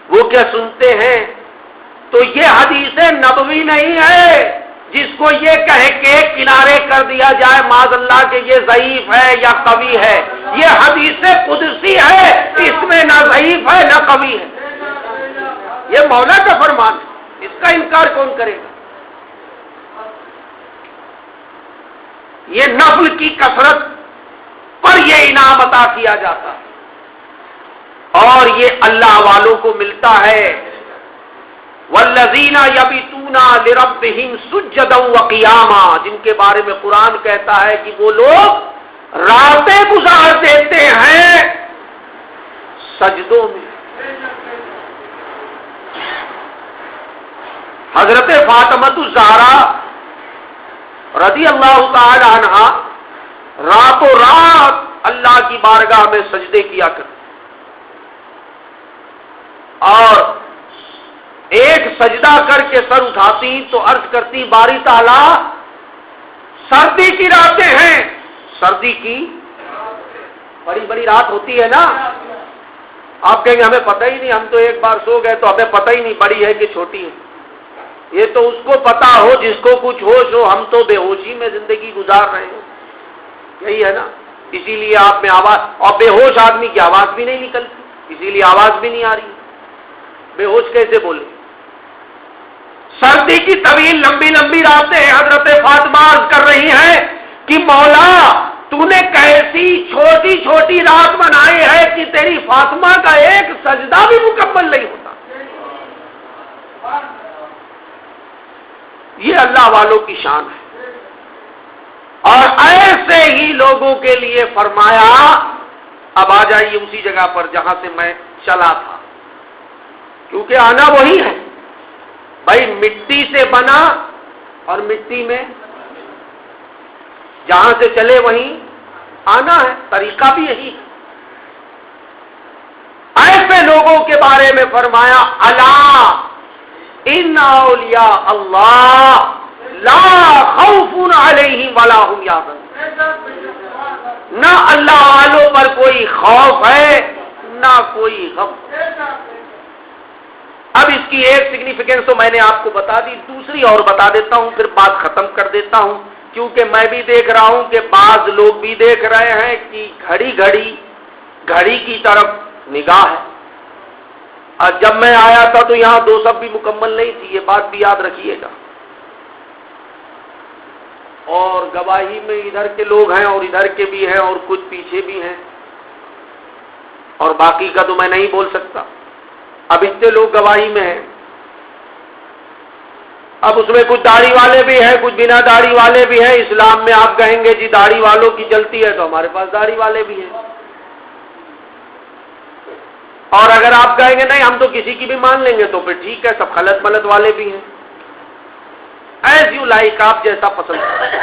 وہ کیا سنتے ہیں؟ تو یہ حدیث نبوی نہیں ہے، جس کو یہ کہہ کے کنارے کر دیا جائے معاذ اللہ کہ یہ ضعیف ہے یا قوی ہے، یہ حدیث قدسی ہے، اس میں نہ ضعیف ہے نہ قوی ہے، یہ مولا کا فرمان ہے، اس کا انکار کون کرے گا؟ یہ نفل کی کثرت پر یہ انعام عطا کیا جاتا ہے اور یہ اللہ والوں کو ملتا ہے۔ والذین یبیتون لربہم سجدا وقیاما، جن کے بارے میں قرآن کہتا ہے کہ وہ لوگ راتیں گزار دیتے ہیں سجدوں میں۔ حضرت فاطمہ الزہرا رضی اللہ تعالی عنہا راتوں رات اللہ کی بارگاہ میں سجدے کیا کرتے اور ایک سجدہ کر کے سر اٹھاتی تو عرض کرتی باری تعالی سردی کی راتیں ہیں، سردی کی بڑی بڑی رات ہوتی ہے نا، آپ کہیں گے ہمیں پتہ ہی نہیں، ہم تو ایک بار سو گئے تو ہمیں پتہ ہی نہیں بڑی ہے کہ چھوٹی ہے۔ یہ تو اس کو پتا ہو جس کو کچھ ہوش ہو، ہم تو بے ہوشی میں زندگی گزار رہے ہیں، یہی ہے نا، اسی لیے آپ میں آواز، اور بے ہوش آدمی کی آواز بھی نہیں نکلتی، اسی لیے آواز بھی نہیں آ رہی، بے ہوش کیسے بولے؟ سردی کی طویل لمبی لمبی راتیں حضرت فاطمہ عرض کر رہی ہیں کہ مولا تو نے کیسی چھوٹی چھوٹی رات بنائی ہے کہ تیری فاطمہ کا ایک سجدہ بھی مکمل نہیں ہوتا۔ یہ اللہ والوں کی شان ہے اور ایسے ہی لوگوں کے لیے فرمایا، اب آ جائیے اسی جگہ پر جہاں سے میں چلا تھا، کیونکہ آنا وہی ہے بھائی، مٹی سے بنا اور مٹی میں جہاں سے چلے وہیں آنا ہے، طریقہ بھی یہی ہے۔ ایسے لوگوں کے بارے میں فرمایا الا ان اولیاء اللہ لا خوف علیہم ولا هم یحزنون، نہ اللہ والوں پر کوئی خوف ہے نہ کوئی غم۔ اب اس کی ایک سگنیفیکینس تو میں نے آپ کو بتا دی، دوسری اور بتا دیتا ہوں پھر بات ختم کر دیتا ہوں، کیونکہ میں بھی دیکھ رہا ہوں کہ بعض لوگ بھی دیکھ رہے ہیں کہ گھڑی کی طرف نگاہ ہے، اور جب میں آیا تھا تو یہاں 2 صف بھی مکمل نہیں تھی، یہ بات بھی یاد رکھیے گا، اور گواہی میں ادھر کے لوگ ہیں اور ادھر کے بھی ہیں اور کچھ پیچھے بھی ہیں، اور باقی کا تو میں نہیں بول سکتا، اب اتنے لوگ گواہی میں ہیں، اب اس میں کچھ داڑھی والے بھی ہیں کچھ بنا داڑھی والے بھی ہیں۔ اسلام میں آپ کہیں گے جی داڑھی والوں کی چلتی ہے، تو ہمارے پاس داڑھی والے بھی ہیں، اور اگر آپ کہیں گے نہیں ہم تو کسی کی بھی مان لیں گے تو پھر ٹھیک ہے، سب خلط ملط والے بھی ہیں، ایز یو لائک، آپ جیسا پسند کریں۔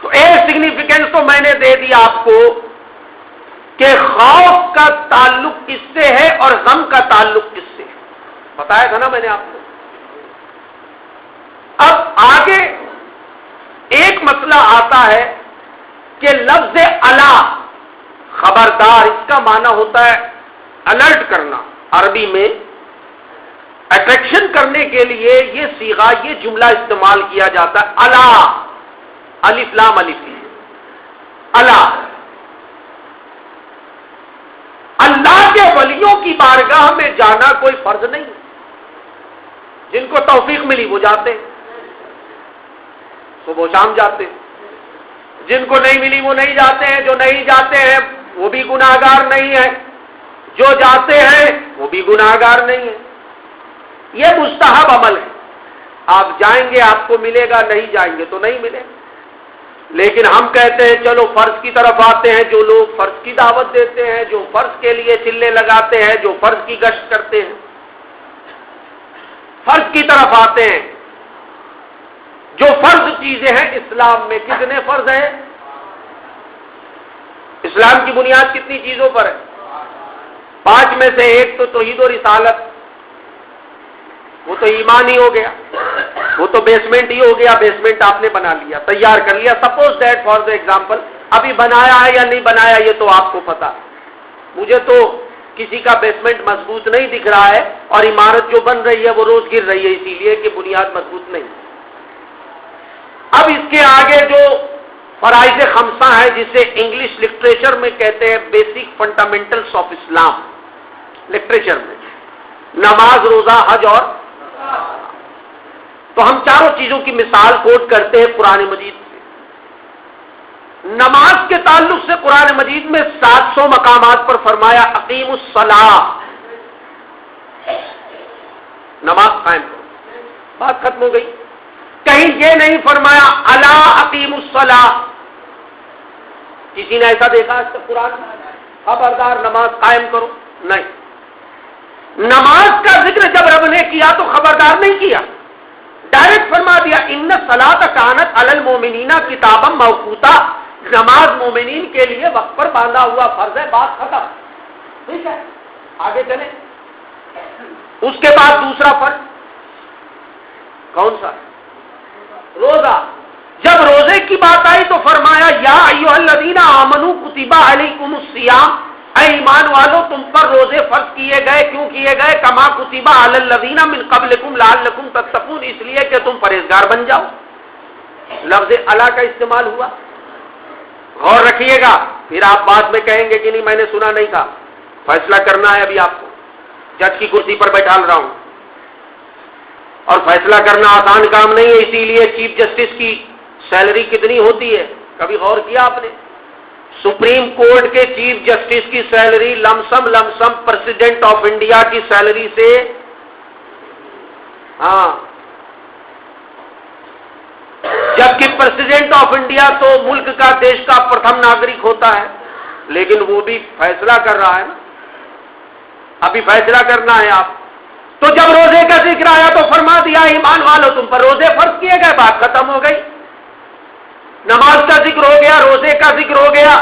تو ایک سگنیفیکینس تو میں نے دے دی آپ کو کہ خوف کا تعلق کس سے ہے اور غم کا تعلق کس سے ہے، بتایا تھا نا میں نے آپ کو۔ اب آگے ایک مسئلہ آتا ہے کہ لفظ الا خبردار، اس کا معنی ہوتا ہے الرٹ کرنا، عربی میں اٹریکشن کرنے کے لیے یہ صیغہ، یہ جملہ استعمال کیا جاتا ہے، الا، الف لام الف، الا۔ اللہ کے ولیوں کی بارگاہ میں جانا کوئی فرض نہیں، جن کو توفیق ملی وہ جاتے ہیں، صبح و شام جاتے ہیں، جن کو نہیں ملی وہ نہیں جاتے ہیں، جو نہیں جاتے ہیں وہ بھی گناہگار نہیں ہے، جو جاتے ہیں وہ بھی گناہگار نہیں ہے، یہ مستحب عمل ہے، آپ جائیں گے آپ کو ملے گا، نہیں جائیں گے تو نہیں ملے گا۔ لیکن ہم کہتے ہیں چلو فرض کی طرف آتے ہیں، جو لوگ فرض کی دعوت دیتے ہیں، جو فرض کے لیے چلے لگاتے ہیں، جو فرض کی گشت کرتے ہیں، فرض کی طرف آتے ہیں، جو فرض چیزیں ہیں اسلام میں۔ کتنے فرض ہیں؟ اسلام کی بنیاد کتنی چیزوں پر ہے؟ 5 میں سے ایک تو توحید و رسالت، وہ تو ایمان ہی ہو گیا، وہ تو بیسمنٹ ہی ہو گیا، بیسمنٹ آپ نے بنا لیا، تیار کر لیا، suppose that for the example, ابھی بنایا ہے یا نہیں بنایا یہ تو آپ کو پتا، مجھے تو کسی کا بیسمنٹ مضبوط نہیں دکھ رہا ہے، اور عمارت جو بن رہی ہے وہ روز گر رہی ہے، اسی لیے کہ بنیاد مضبوط نہیں۔ اب اس کے آگے جو فرائض خمسہ ہے جسے انگلش لٹریچر میں کہتے ہیں basic fundamentals of Islam, literature میں نماز، روزہ، حج اور تو ہم چاروں چیزوں کی مثال کوٹ کرتے ہیں قرآن مجید سے۔ نماز کے تعلق سے قرآن مجید میں 700 مقامات پر فرمایا اقیم الصلاۃ، نماز قائم کرو، بات ختم ہو گئی۔ کہیں یہ نہیں فرمایا الا اقیم الصلاۃ، کسی نے ایسا دیکھا آج تک قرآن میں؟ خبردار نماز قائم کرو، نہیں۔ نماز کا ذکر جب رب نے کیا تو خبردار نہیں کیا، ڈائریکٹ فرما دیا ان الصلاۃ کانت علی المؤمنین کتابا موقوتا، نماز مومنین کے لیے وقت پر باندھا ہوا فرض ہے، بات ختم، ٹھیک ہے، آگے چلیں۔ اس کے بعد دوسرا فرض کون سا؟ روزہ۔ جب روزے کی بات آئی تو فرمایا یا ایھا الذین آمنوا کتب علیکم الصیام، اے ایمان والو تم پر روزے فرض کیے گئے، کیوں کیے گئے؟ کما کتب علی الذین من قبلکم لعلکم تتقون، اس لیے کہ تم پرہیزگار بن جاؤ۔ لفظ الا کا استعمال ہوا، غور رکھیے گا، پھر آپ بعد میں کہیں گے کہ نہیں میں نے سنا نہیں تھا۔ فیصلہ کرنا ہے ابھی آپ کو، جج کی کرسی پر بیٹھا رہا ہوں، اور فیصلہ کرنا آسان کام نہیں ہے، اسی لیے چیف جسٹس کی سیلری کتنی ہوتی ہے کبھی غور کیا آپ نے؟ سپریم کورٹ کے چیف جسٹس کی salary lump sum president of India کی سیلری سے، ہاں، جبکہ پریزیڈنٹ آف انڈیا تو ملک کا، دیش کا پرتھم ناگرک ہوتا ہے، لیکن وہ بھی فیصلہ کر رہا ہے نا، ابھی فیصلہ کرنا ہے آپ۔ تو جب روزے کا ذکر آیا تو فرما دیا ایمان والو تم پر روزے فرض کیے گئے، بات ختم ہو گئی۔ نماز کا ذکر ہو گیا، روزے کا ذکر ہو گیا،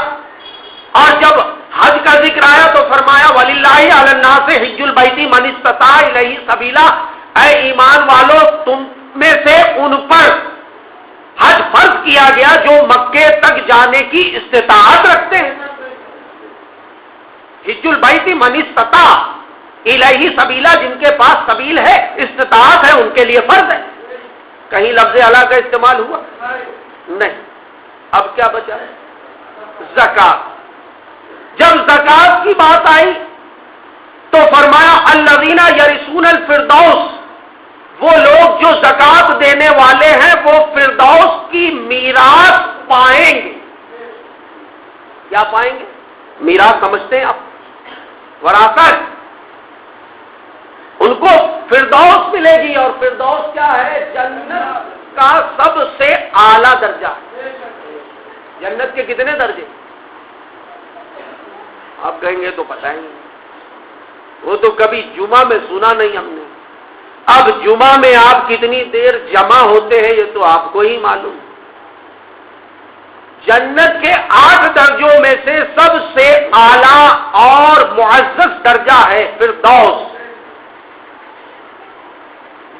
اور جب حج کا ذکر آیا تو فرمایا وَلِلَّهِ عَلَى النَّاسِ حِجُّ الْبَيْتِ مَنِ اسْتَطَاعَ إِلَيْهِ سَبِيلًا، اے ایمان والو تم میں سے ان پر حج فرض کیا گیا جو مکے تک جانے کی استطاعت رکھتے ہیں۔ حج البیت من استطاع الیہ سبیلا، جن کے پاس سبیل ہے، استطاعت ہے، ان کے لیے فرض ہے۔ کہیں لفظ اعلیٰ کا استعمال ہوا؟ نہیں۔ اب کیا بچا؟ زکات۔ جب زکات کی بات آئی تو فرمایا الذین یرثون الفردوس، وہ لوگ جو زکات دینے والے ہیں وہ فردوس کی میراث پائیں گے۔ کیا پائیں گے؟ میراث سمجھتے ہیں آپ؟ وراثت، ان کو فردوس ملے گی، اور فردوس کیا ہے؟ جنت کا سب سے اعلیٰ درجہ۔ جنت کے کتنے درجے؟ آپ کہیں گے تو بتائیں گے، وہ تو کبھی جمعہ میں سنا نہیں ہم نے۔ اب جمعہ میں آپ کتنی دیر جمع ہوتے ہیں یہ تو آپ کو ہی معلوم۔ جنت کے 8 درجوں میں سے سب سے اعلیٰ اور معزز درجہ ہے فردوس۔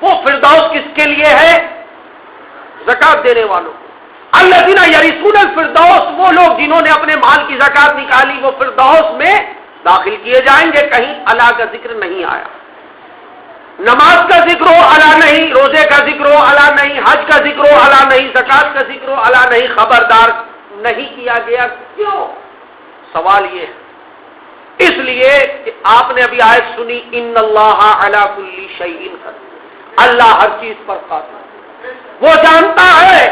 وہ فردوس کس کے لیے ہے؟ زکات دینے والوں کو۔ الذین یرثون الفردوس، وہ لوگ جنہوں نے اپنے مال کی زکات نکالی وہ فردوس میں داخل کیے جائیں گے۔ کہیں اللہ کا ذکر نہیں آیا، نماز کا ذکر ہو الا نہیں، روزے کا ذکر ہو الا نہیں، حج کا ذکر ہو الا نہیں، زکات کا ذکر ہو الا نہیں، خبردار نہیں کیا گیا۔ کیوں؟ سوال یہ ہے، اس لیے کہ آپ نے ابھی آیت سنی ان اللہ علی کل شیء قدیر، اللہ ہر چیز پر قادر۔ وہ جانتا ہے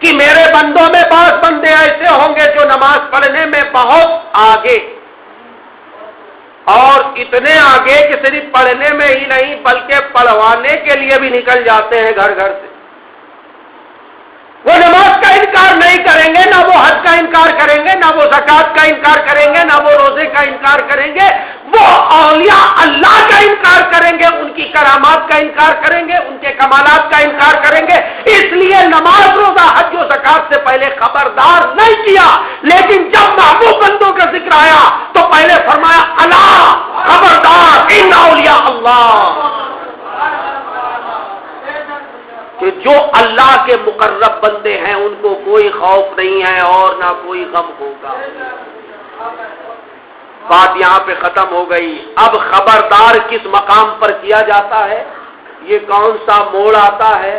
کہ میرے بندوں میں بعض بندے ایسے ہوں گے جو نماز پڑھنے میں بہت آگے، اور اتنے آگے کہ صرف پڑھنے میں ہی نہیں بلکہ پڑھوانے کے لیے بھی نکل جاتے ہیں گھر گھر سے۔ وہ نماز کا انکار نہیں کریں گے، نہ وہ حج کا انکار کریں گے، نہ وہ زکات کا انکار کریں گے، نہ وہ روزے کا انکار کریں گے، وہ اولیاء اللہ کا انکار کریں گے، ان کی کرامات کا انکار کریں گے، ان کے کمالات کا انکار کریں گے۔ اس لیے نماز، روزہ، حج و زکات سے پہلے خبردار نہیں کیا، لیکن جب محبوب بندوں کا ذکر آیا تو پہلے فرمایا الا، خبردار، ان اولیاء اللہ، کہ جو اللہ کے مقرب بندے ہیں ان کو کوئی خوف نہیں ہے اور نہ کوئی غم ہوگا۔ بات یہاں پہ ختم ہو گئی۔ اب خبردار کس مقام پر کیا جاتا ہے؟ یہ کون سا موڑ آتا ہے؟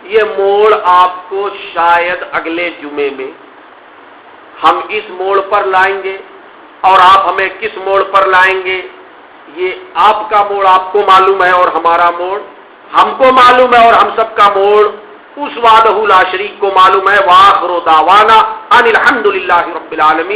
یہ موڑ آپ کو شاید اگلے جمعے میں ہم اس موڑ پر لائیں گے، اور آپ ہمیں کس موڑ پر لائیں گے یہ آپ کا موڑ آپ کو معلوم ہے، اور ہمارا موڑ ہم کو معلوم ہے، اور ہم سب کا موڑ اس وحدہ لا شریک کو معلوم ہے۔ وآخر دعوانا ان الحمد للہ رب العالمین۔